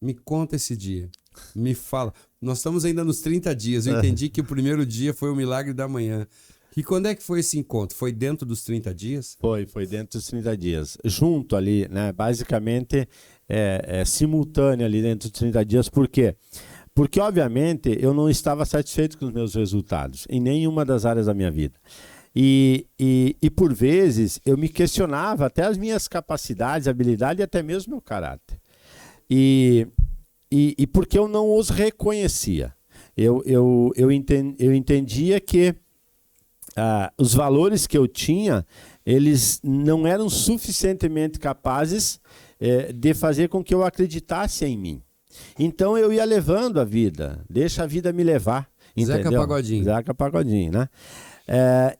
Me conta esse dia. Me fala. Nós estamos ainda nos 30 dias. Eu entendi que o primeiro dia foi o milagre da manhã. E quando é que foi esse encontro? Foi dentro dos 30 dias? Foi dentro dos 30 dias. Junto ali, né? Basicamente, simultâneo ali dentro dos 30 dias. Por quê? Porque, obviamente, eu não estava satisfeito com os meus resultados em nenhuma das áreas da minha vida. E por vezes, eu me questionava até as minhas capacidades, habilidades e até mesmo meu caráter. E porque eu não os reconhecia. Eu entendia que os valores que eu tinha, eles não eram suficientemente capazes de fazer com que eu acreditasse em mim. Então eu ia levando a vida, deixa a vida me levar. Entendeu? Zeca Pagodinho. Zeca Pagodinho, né?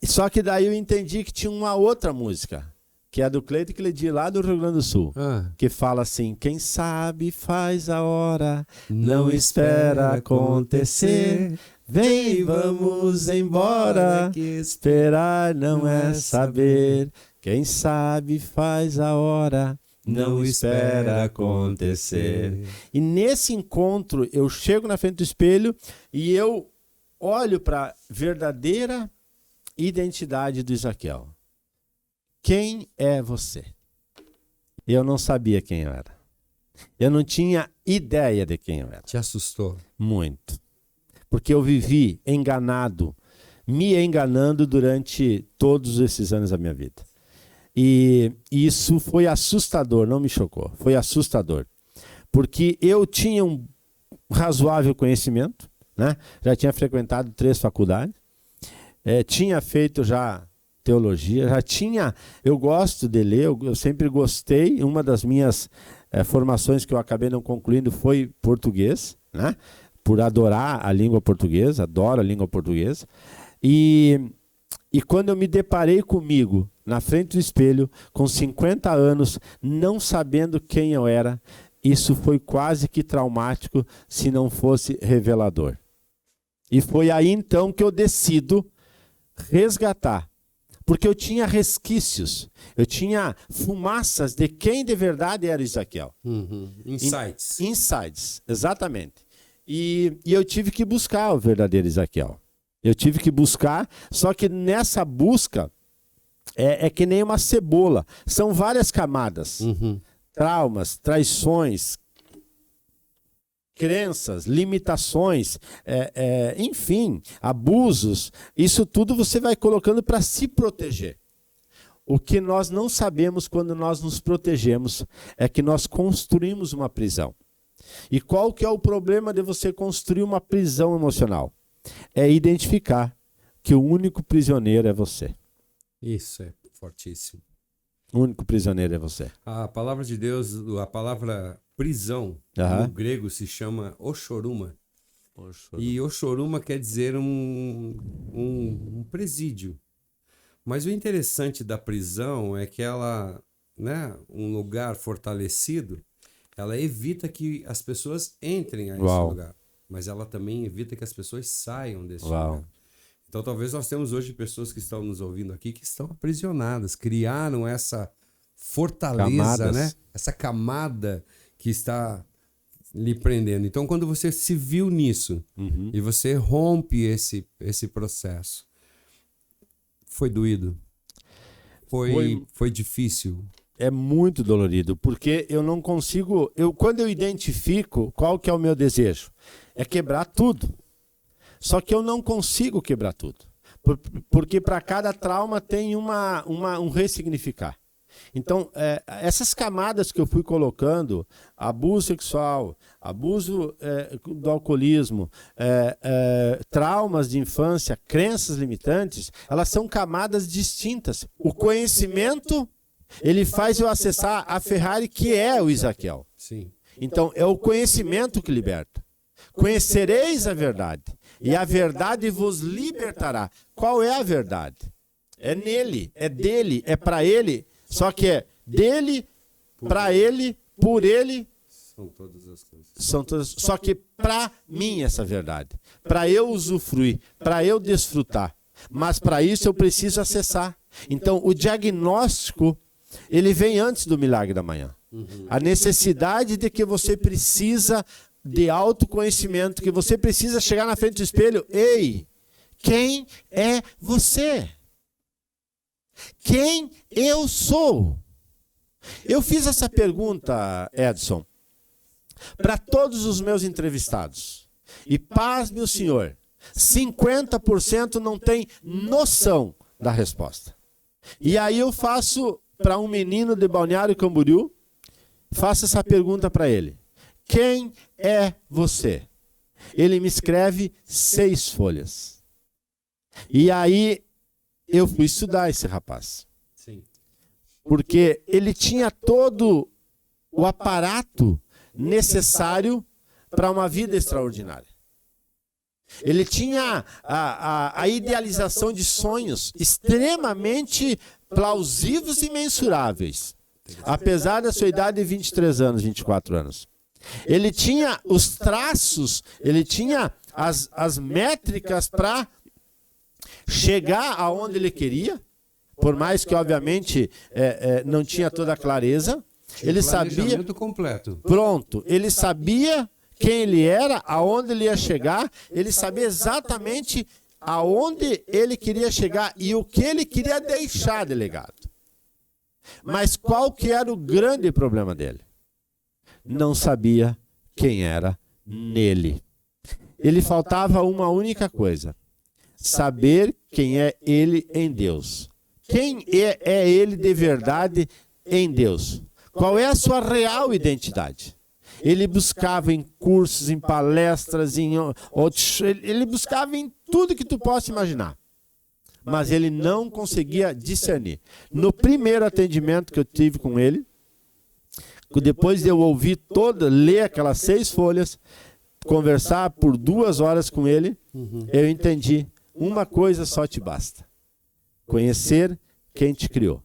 Só que daí eu entendi que tinha uma outra música, que é do Cleito Cledir, lá do Rio Grande do Sul, que fala assim: quem sabe faz a hora, não espera acontecer. Vem, vamos embora, esperar não é saber. Quem sabe faz a hora, não espera acontecer. E nesse encontro, eu chego na frente do espelho e eu olho para a verdadeira identidade do Isaquiel. Quem é você? Eu não sabia quem eu era. Eu não tinha ideia de quem eu era. Te assustou? Muito. Porque eu vivi enganado, me enganando durante todos esses anos da minha vida. E isso foi assustador, não me chocou, foi assustador. Porque eu tinha um razoável conhecimento, né? Já tinha frequentado 3 faculdades, tinha feito já teologia, eu gosto de ler, eu sempre gostei. Uma das minhas formações que eu acabei não concluindo foi português, né? Por adorar a língua portuguesa, adoro a língua portuguesa. E quando eu me deparei comigo na frente do espelho, com 50 anos, não sabendo quem eu era, isso foi quase que traumático, se não fosse revelador. E foi aí então que eu decido resgatar. Porque eu tinha resquícios, eu tinha fumaças de quem de verdade era Isaquiel. Insights. Insights, exatamente. E eu tive que buscar o verdadeiro Isaquiel. Eu tive que buscar, só que nessa busca é que nem uma cebola. São várias camadas. Traumas, traições, crenças, limitações, enfim, abusos. Isso tudo você vai colocando para se proteger. O que nós não sabemos quando nós nos protegemos é que nós construímos uma prisão. E qual que é o problema de você construir uma prisão emocional? É identificar que o único prisioneiro é você. Isso é fortíssimo. O único prisioneiro é você. A palavra de Deus, a palavra prisão, no grego se chama oshoruma. E oshoruma quer dizer um presídio. Mas o interessante da prisão é que ela, né, um lugar fortalecido, ela evita que as pessoas entrem a esse lugar. Mas ela também evita que as pessoas saiam desse lugar. Então talvez nós temos hoje pessoas que estão nos ouvindo aqui que estão aprisionadas, criaram essa fortaleza, né? Essa camada que está lhe prendendo. Então quando você se viu nisso e você rompe esse processo, foi doído? Foi difícil? É muito dolorido, porque eu não consigo... Quando eu identifico qual que é o meu desejo, é quebrar tudo. Só que eu não consigo quebrar tudo. Porque para cada trauma tem um ressignificar. Então, essas camadas que eu fui colocando, abuso sexual, abuso do alcoolismo, traumas de infância, crenças limitantes, elas são camadas distintas. O conhecimento, ele faz eu acessar a Ferrari que é o Isaquiel. Sim. Então, é o conhecimento que liberta. Conhecereis a verdade, e a verdade vos libertará. Qual é a verdade? É nele, é dele, é para ele. Só que é dele, para ele, por ele. São todas as coisas. Só que para mim essa verdade. Para eu usufruir, para eu desfrutar. mas para isso eu preciso acessar. Então, o diagnóstico, ele vem antes do milagre da manhã. A necessidade de que você precisa de autoconhecimento, que você precisa chegar na frente do espelho. Ei, quem é você? Quem eu sou? Eu fiz essa pergunta, Edson, para todos os meus entrevistados. E pasme o senhor, 50% não tem noção da resposta. E aí eu faço para um menino de Balneário Camboriú, faço essa pergunta para ele. Quem é você? Ele me escreve 6 folhas. E aí eu fui estudar esse rapaz. Sim. Porque ele tinha todo o aparato necessário para uma vida extraordinária. Ele tinha a idealização de sonhos extremamente plausíveis e mensuráveis. Apesar da sua idade de 23 anos, 24 anos. Ele tinha os traços, ele tinha as métricas para chegar aonde ele queria, por mais que, obviamente, não tinha toda a clareza. Ele sabia... completo. Pronto, ele sabia quem ele era, aonde ele ia chegar, ele sabia exatamente aonde ele queria chegar e o que ele queria deixar de legado. Mas qual que era o grande problema dele? Não sabia quem era nele. Ele faltava uma única coisa: saber quem é ele em Deus. Quem é ele de verdade em Deus? Qual é a sua real identidade? Ele buscava em cursos, em palestras, ele buscava em tudo que tu possa imaginar. Mas ele não conseguia discernir. No primeiro atendimento que eu tive com ele, depois de eu ouvir ler aquelas 6 folhas, conversar por 2 horas com ele, eu entendi: uma coisa só te basta: conhecer quem te criou.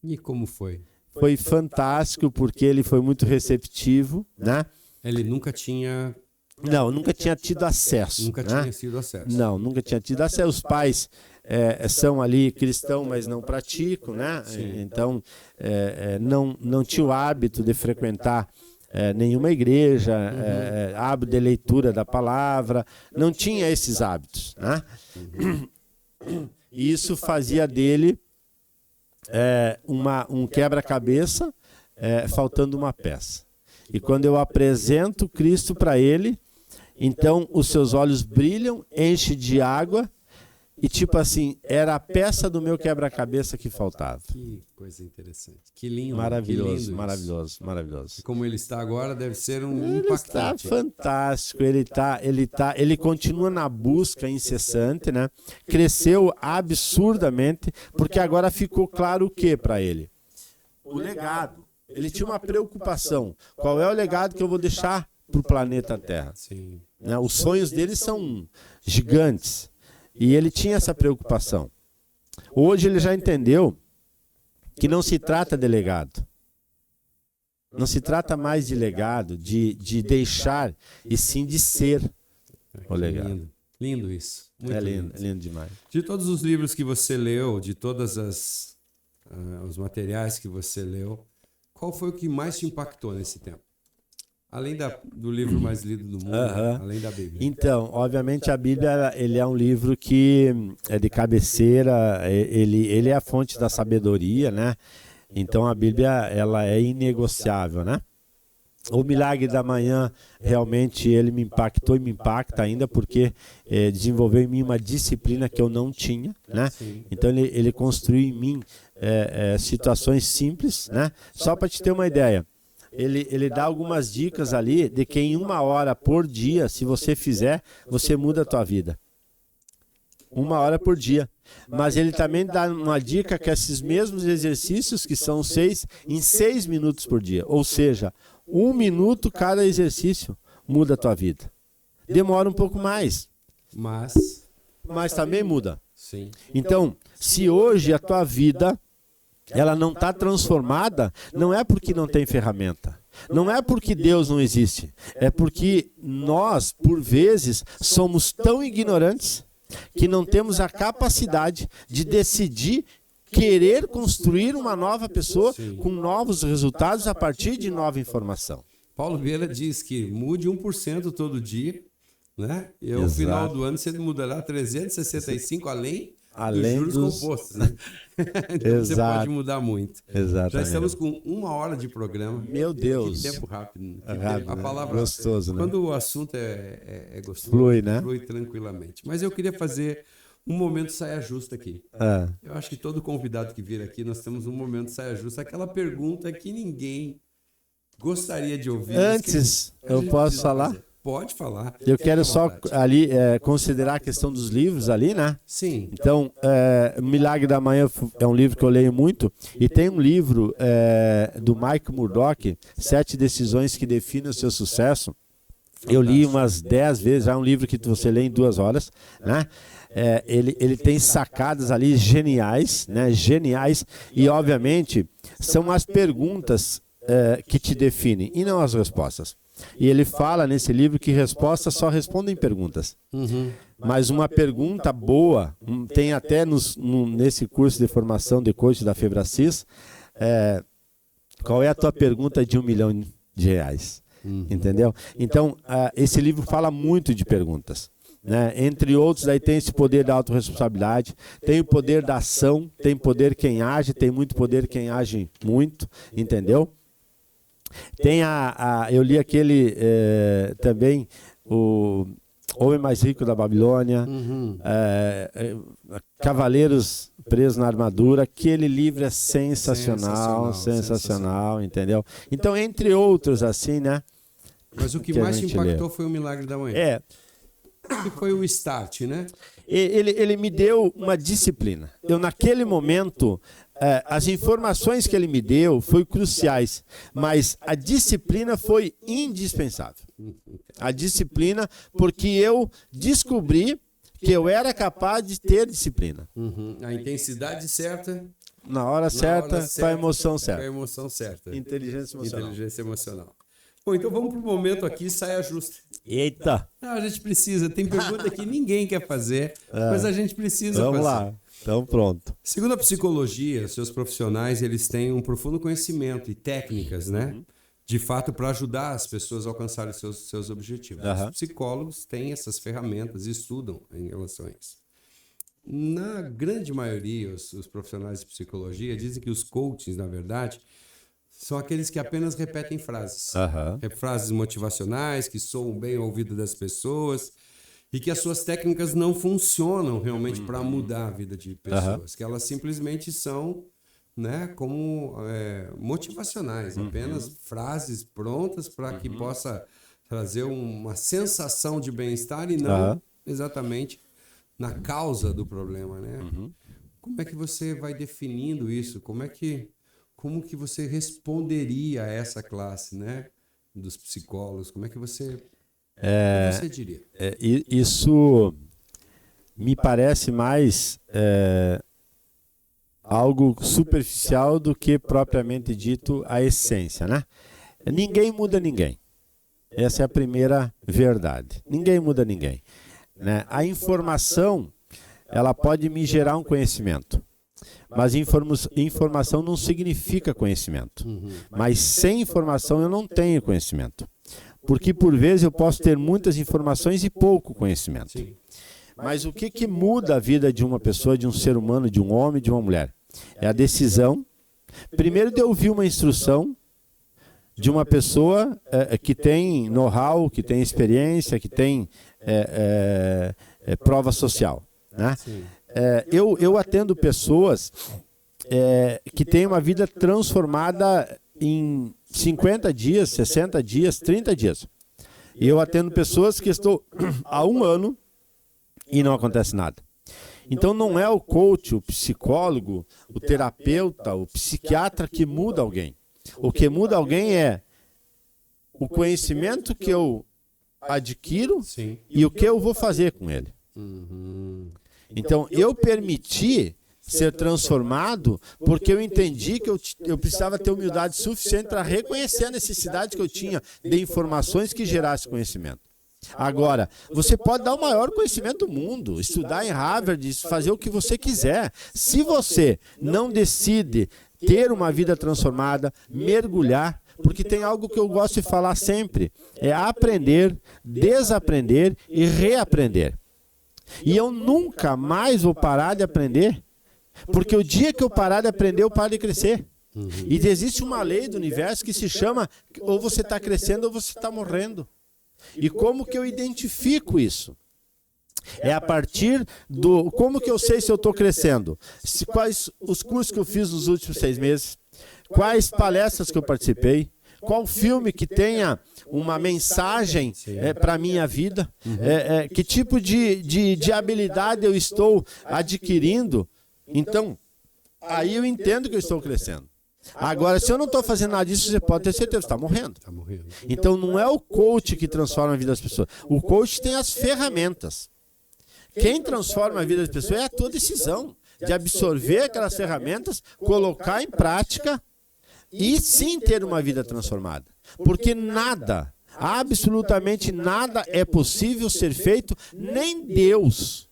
E como foi? Foi fantástico, porque ele foi muito receptivo, né? Ele nunca tinha... Não, nunca tinha tido acesso. Nunca tinha sido acesso. Não, nunca tinha tido acesso. Os pais são ali cristãos, mas não praticam, né? Sim. Então, não tinha o hábito de frequentar nenhuma igreja, hábito de leitura da palavra, não tinha esses hábitos, né? E isso fazia dele um quebra-cabeça, faltando uma peça. E quando eu apresento Cristo para ele, então os seus olhos brilham, enche de água, e tipo assim, era a peça do meu quebra-cabeça que faltava. Que coisa interessante. Que lindo. Maravilhoso, que lindo maravilhoso, maravilhoso. E como ele está agora, deve ser um Ele impactante. está fantástico, ele continua na busca incessante, né? Cresceu absurdamente, porque agora ficou claro o que para ele? O legado. Ele tinha uma preocupação. Qual é o legado que eu vou deixar para o planeta Terra? Sim. Né? Os sonhos dele são gigantes. E ele tinha essa preocupação. Hoje ele já entendeu que não se trata de legado. Não se trata mais de legado, de deixar, e sim de ser o legado. Lindo. Lindo isso. Muito Lindo, é lindo demais. De todos os livros que você leu, de todos os materiais que você leu, qual foi o que mais te impactou nesse tempo? Além do livro mais lido do mundo, além da Bíblia. Então, obviamente a Bíblia ele é um livro que é de cabeceira, ele é a fonte da sabedoria, né? Então a Bíblia ela é inegociável, né? O Milagre da Manhã, realmente ele me impactou e me impacta ainda, porque desenvolveu em mim uma disciplina que eu não tinha, né? Então ele construiu em mim situações simples, né? Só para te ter uma ideia. Ele dá algumas dicas ali de que em 1 hora por dia, se você fizer, você muda a tua vida. 1 hora por dia. Mas ele também dá uma dica que esses mesmos exercícios, que são 6, em 6 minutos por dia. Ou seja, 1 minuto cada exercício muda a tua vida. Demora um pouco mais, mas também muda. Sim. Então, se hoje a tua vida ela não está transformada, não é porque não tem ferramenta. Não é porque Deus não existe. É porque nós, por vezes, somos tão ignorantes que não temos a capacidade de decidir querer construir uma nova pessoa com novos resultados a partir de nova informação. Paulo Vieira diz que mude 1% todo dia, né? E ao final do ano você mudará 365 além dos juros compostos, né? Então você pode mudar muito. Exatamente. Já estamos com 1 hora de programa. Meu Deus. Que tempo rápido. Rápido, a palavra gostoso, né? Quando o assunto é gostoso, flui, né? Flui tranquilamente. Mas eu queria fazer um momento saia justa aqui. Eu acho que todo convidado que vir aqui, nós temos um momento saia justa. Aquela pergunta que ninguém gostaria de ouvir. Antes, eu posso falar? Fazer. Pode falar. Eu quero só ali considerar a questão dos livros ali, né? Sim. Então, Milagre da Manhã é um livro que eu leio muito. E tem um livro do Mike Murdock, 7 Decisões que Definem o Seu Sucesso. Eu li umas 10 vezes, já é um livro que você lê em 2 horas, né? Ele tem sacadas ali geniais, né? Geniais. E, obviamente, são as perguntas que te definem e não as respostas. E ele fala nesse livro que respostas só respondem perguntas. Mas uma pergunta boa, tem até nesse curso de formação de coach da Febracis, qual é a tua pergunta de R$1 milhão? Entendeu? Então, esse livro fala muito de perguntas. Né? Entre outros, aí tem esse poder da autorresponsabilidade, tem o poder da ação, tem poder quem age, tem muito poder quem age muito, entendeu? Tem eu li aquele também, o Homem Mais Rico da Babilônia, Cavaleiros Presos na Armadura. Aquele livro é sensacional, entendeu? Então, entre outros, assim, né? Mas o que mais te impactou foi o Milagre da Manhã. Que foi o start, né? Ele me deu uma disciplina. Eu, naquele momento, as informações que ele me deu foram cruciais, mas a disciplina foi indispensável. A disciplina, porque eu descobri que eu era capaz de ter disciplina. A intensidade certa. Na hora certa, com a emoção certa. Com a emoção certa. Inteligência emocional. Bom, então vamos para o momento aqui, saia justa. Eita! A gente precisa, tem pergunta que ninguém quer fazer, mas a gente precisa fazer. Vamos lá, então pronto. Segundo a psicologia, seus profissionais, eles têm um profundo conhecimento e técnicas, né? De fato, para ajudar as pessoas a alcançarem seus objetivos. Os psicólogos têm essas ferramentas e estudam em relação a isso. Na grande maioria, os profissionais de psicologia dizem que os coachings, na verdade, são aqueles que apenas repetem frases. Frases motivacionais, que soam bem ao ouvido das pessoas e que as suas técnicas não funcionam realmente para mudar a vida de pessoas. Que elas simplesmente são, né, como motivacionais, apenas frases prontas para que possa trazer uma sensação de bem-estar e não exatamente na causa do problema, né? Como é que você vai definindo isso? Como que você responderia a essa classe, né, dos psicólogos? Como é que você diria? Isso me parece mais algo superficial do que propriamente dito a essência, né? Ninguém muda ninguém. Essa é a primeira verdade. Ninguém muda ninguém, né? A informação, ela pode me gerar um conhecimento. Mas informação não significa conhecimento. Mas sem informação eu não tenho conhecimento. Porque por vezes eu posso ter muitas informações e pouco conhecimento. Mas o que muda a vida de uma pessoa, de um ser humano, de um homem, de uma mulher? É a decisão, primeiro, de ouvir uma instrução de uma pessoa que tem know-how, que tem experiência, que tem prova social, né? Eu atendo pessoas que têm uma vida transformada em 50 dias, 60 dias, 30 dias. E eu atendo pessoas que estou há 1 ano e não acontece nada. Então não é o coach, o psicólogo, o terapeuta, o psiquiatra que muda alguém. O que muda alguém é o conhecimento que eu adquiro e o que eu vou fazer com ele. Então, eu permiti ser transformado porque eu entendi que eu precisava ter humildade suficiente para reconhecer a necessidade que eu tinha de informações que gerassem conhecimento. Agora, você pode dar o maior conhecimento do mundo, estudar em Harvard, fazer o que você quiser. Se você não decide ter uma vida transformada, mergulhar, porque tem algo que eu gosto de falar sempre, é aprender, desaprender e reaprender. E eu nunca mais vou parar de aprender, porque o dia que eu parar de aprender, eu paro de crescer. E existe uma lei do universo que se chama, ou você está crescendo ou você está morrendo. E como que eu identifico isso? É a partir do... Como que eu sei se eu estou crescendo? Quais os cursos que eu fiz nos últimos 6 meses? Quais palestras que eu participei? Qual filme que tenha uma mensagem para a minha vida? Que tipo de habilidade eu estou adquirindo? Então, aí eu entendo que eu estou crescendo. Agora, se eu não estou fazendo nada disso, você pode ter certeza, você está morrendo. Então, não é o coach que transforma a vida das pessoas. O coach tem as ferramentas. Quem transforma a vida das pessoas é a tua decisão de absorver aquelas ferramentas, colocar em prática e sim ter uma vida transformada. Porque nada, absolutamente nada é possível ser feito, nem Deus.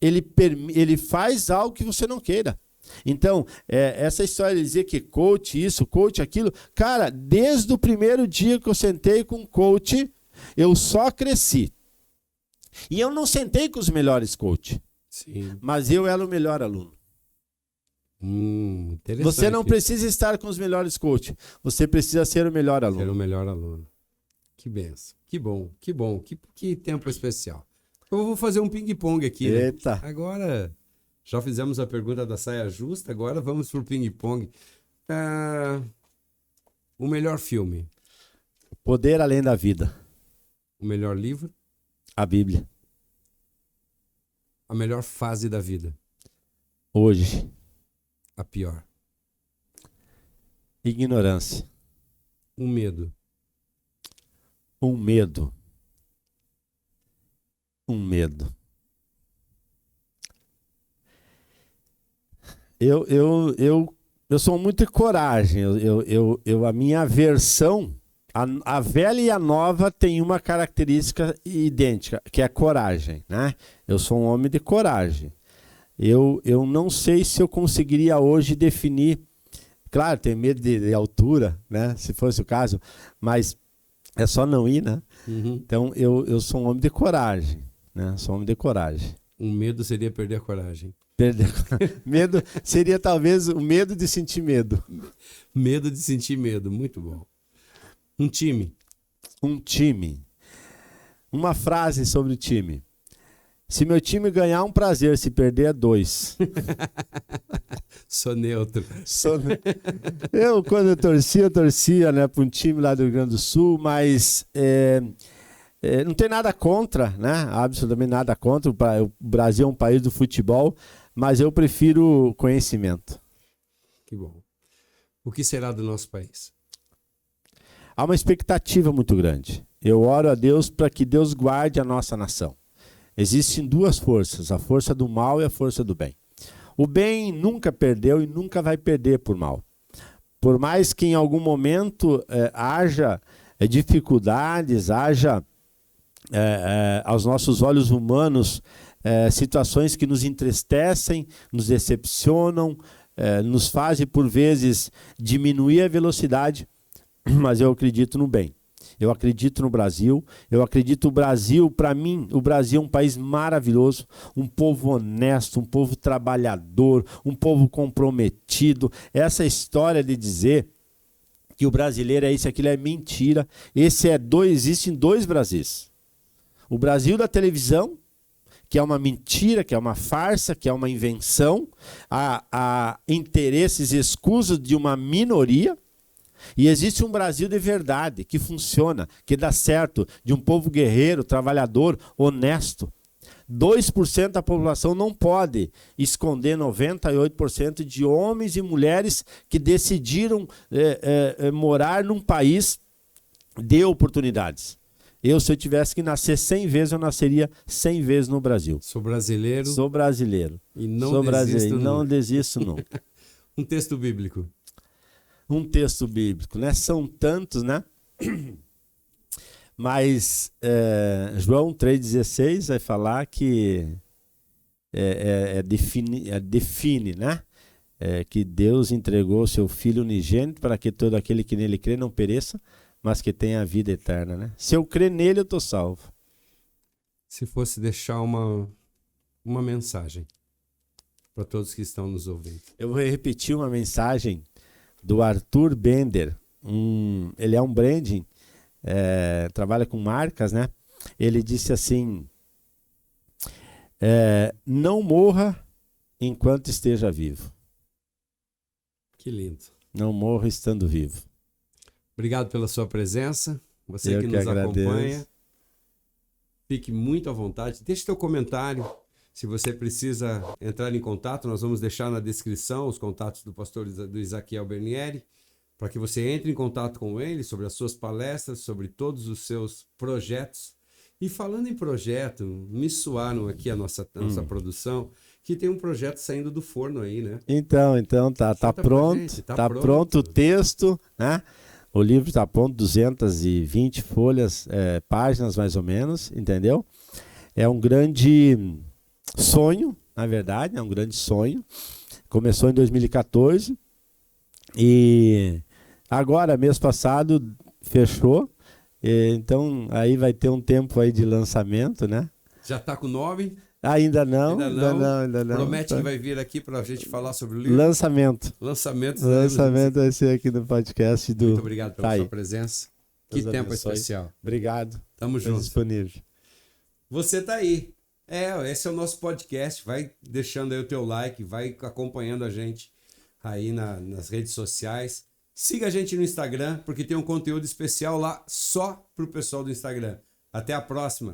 Ele faz algo que você não queira. Então, essa história de dizer que coach isso, coach aquilo, cara, desde o primeiro dia que eu sentei com coach, eu só cresci. E eu não sentei com os melhores coach, mas eu era o melhor aluno. Você não precisa estar com os melhores coach, você precisa ser o melhor aluno. Ser o melhor aluno. Que benção, que bom, que tempo especial. Eu vou fazer um ping-pong aqui, né? Eita. Agora... Já fizemos a pergunta da saia justa, agora vamos para o ping-pong. O melhor filme? Poder Além da Vida. O melhor livro? A Bíblia. A melhor fase da vida? Hoje. A pior? Ignorância. Um medo? Um medo. Um medo. Eu sou muito de coragem. A minha versão, a velha e a nova tem uma característica idêntica, que é coragem, né? Eu sou um homem de coragem. Eu não sei se eu conseguiria hoje definir. Claro, tenho medo de altura, né? Se fosse o caso, mas é só não ir, né? Então eu sou um homem de coragem, né? Sou um homem de coragem. Um medo seria perder a coragem. Medo seria talvez o medo de sentir medo. Medo de sentir medo, muito bom. Um time. Um time. Uma frase sobre o time. Se meu time ganhar, é um prazer. Se perder, é 2. Sou neutro. Eu, quando eu torcia, né, para um time lá do Rio Grande do Sul, mas não tem nada contra, né? Absolutamente nada contra. O Brasil é um país do futebol, mas eu prefiro conhecimento. Que bom. O que será do nosso país? Há uma expectativa muito grande. Eu oro a Deus para que Deus guarde a nossa nação. Existem 2 forças, a força do mal e a força do bem. O bem nunca perdeu e nunca vai perder por mal. Por mais que em algum momento haja dificuldades, haja aos nossos olhos humanos situações que nos entristecem, nos decepcionam, nos fazem por vezes diminuir a velocidade, mas eu acredito no bem. Eu acredito no Brasil, eu acredito no Brasil, para mim, o Brasil é um país maravilhoso, um povo honesto, um povo trabalhador, um povo comprometido. Essa história de dizer que o brasileiro é isso e aquilo é mentira. Existem 2 Brasis. O Brasil da televisão, que é uma mentira, que é uma farsa, que é uma invenção, a interesses escusos de uma minoria. E existe um Brasil de verdade, que funciona, que dá certo, de um povo guerreiro, trabalhador, honesto. 2% da população não pode esconder 98% de homens e mulheres que decidiram morar num país de oportunidades. Se eu tivesse que nascer 100 vezes, eu nasceria 100 vezes no Brasil. Sou brasileiro. Sou brasileiro. E não Sou desisto brasileiro. nunca. Não desisto nunca. Um texto bíblico. Um texto bíblico, né? São tantos, né? Mas João 3,16 vai falar que define, né? Que Deus entregou o seu Filho unigênito para que todo aquele que nele crê não pereça, mas que tenha a vida eterna, né? Se eu crer nele, eu estou salvo. Se fosse deixar uma mensagem para todos que estão nos ouvindo. Eu vou repetir uma mensagem do Arthur Bender. Ele é um branding, trabalha com marcas, né? Ele disse assim: não morra enquanto esteja vivo. Que lindo. Não morra estando vivo. Obrigado pela sua presença. Você Eu que que nos agradeço. acompanha. Fique muito à vontade. Deixe seu comentário. Se você precisa entrar em contato, nós vamos deixar na descrição os contatos do pastor do Isaquiel Bernieri, para que você entre em contato com ele sobre as suas palestras, sobre todos os seus projetos. E falando em projeto, me suaram aqui a nossa produção, que tem um projeto saindo do forno aí, né? Então tá pronto, gente, tá pronto o texto, né? O livro está pronto, 220 folhas, páginas mais ou menos, entendeu? É um grande sonho, na verdade, é um grande sonho. Começou em 2014 e agora, mês passado, fechou. Então, aí vai ter um tempo aí de lançamento, né? Já está com o nome? Ainda não. Promete que vai vir aqui para a gente falar sobre o livro? Lançamento vai ser aqui no podcast do... Muito obrigado pela sua presença. Que tempo especial. Obrigado. Tamo junto. Disponível. Você tá aí. Esse é o nosso podcast. Vai deixando aí o teu like, vai acompanhando a gente aí nas redes sociais. Siga a gente no Instagram, porque tem um conteúdo especial lá só pro pessoal do Instagram. Até a próxima.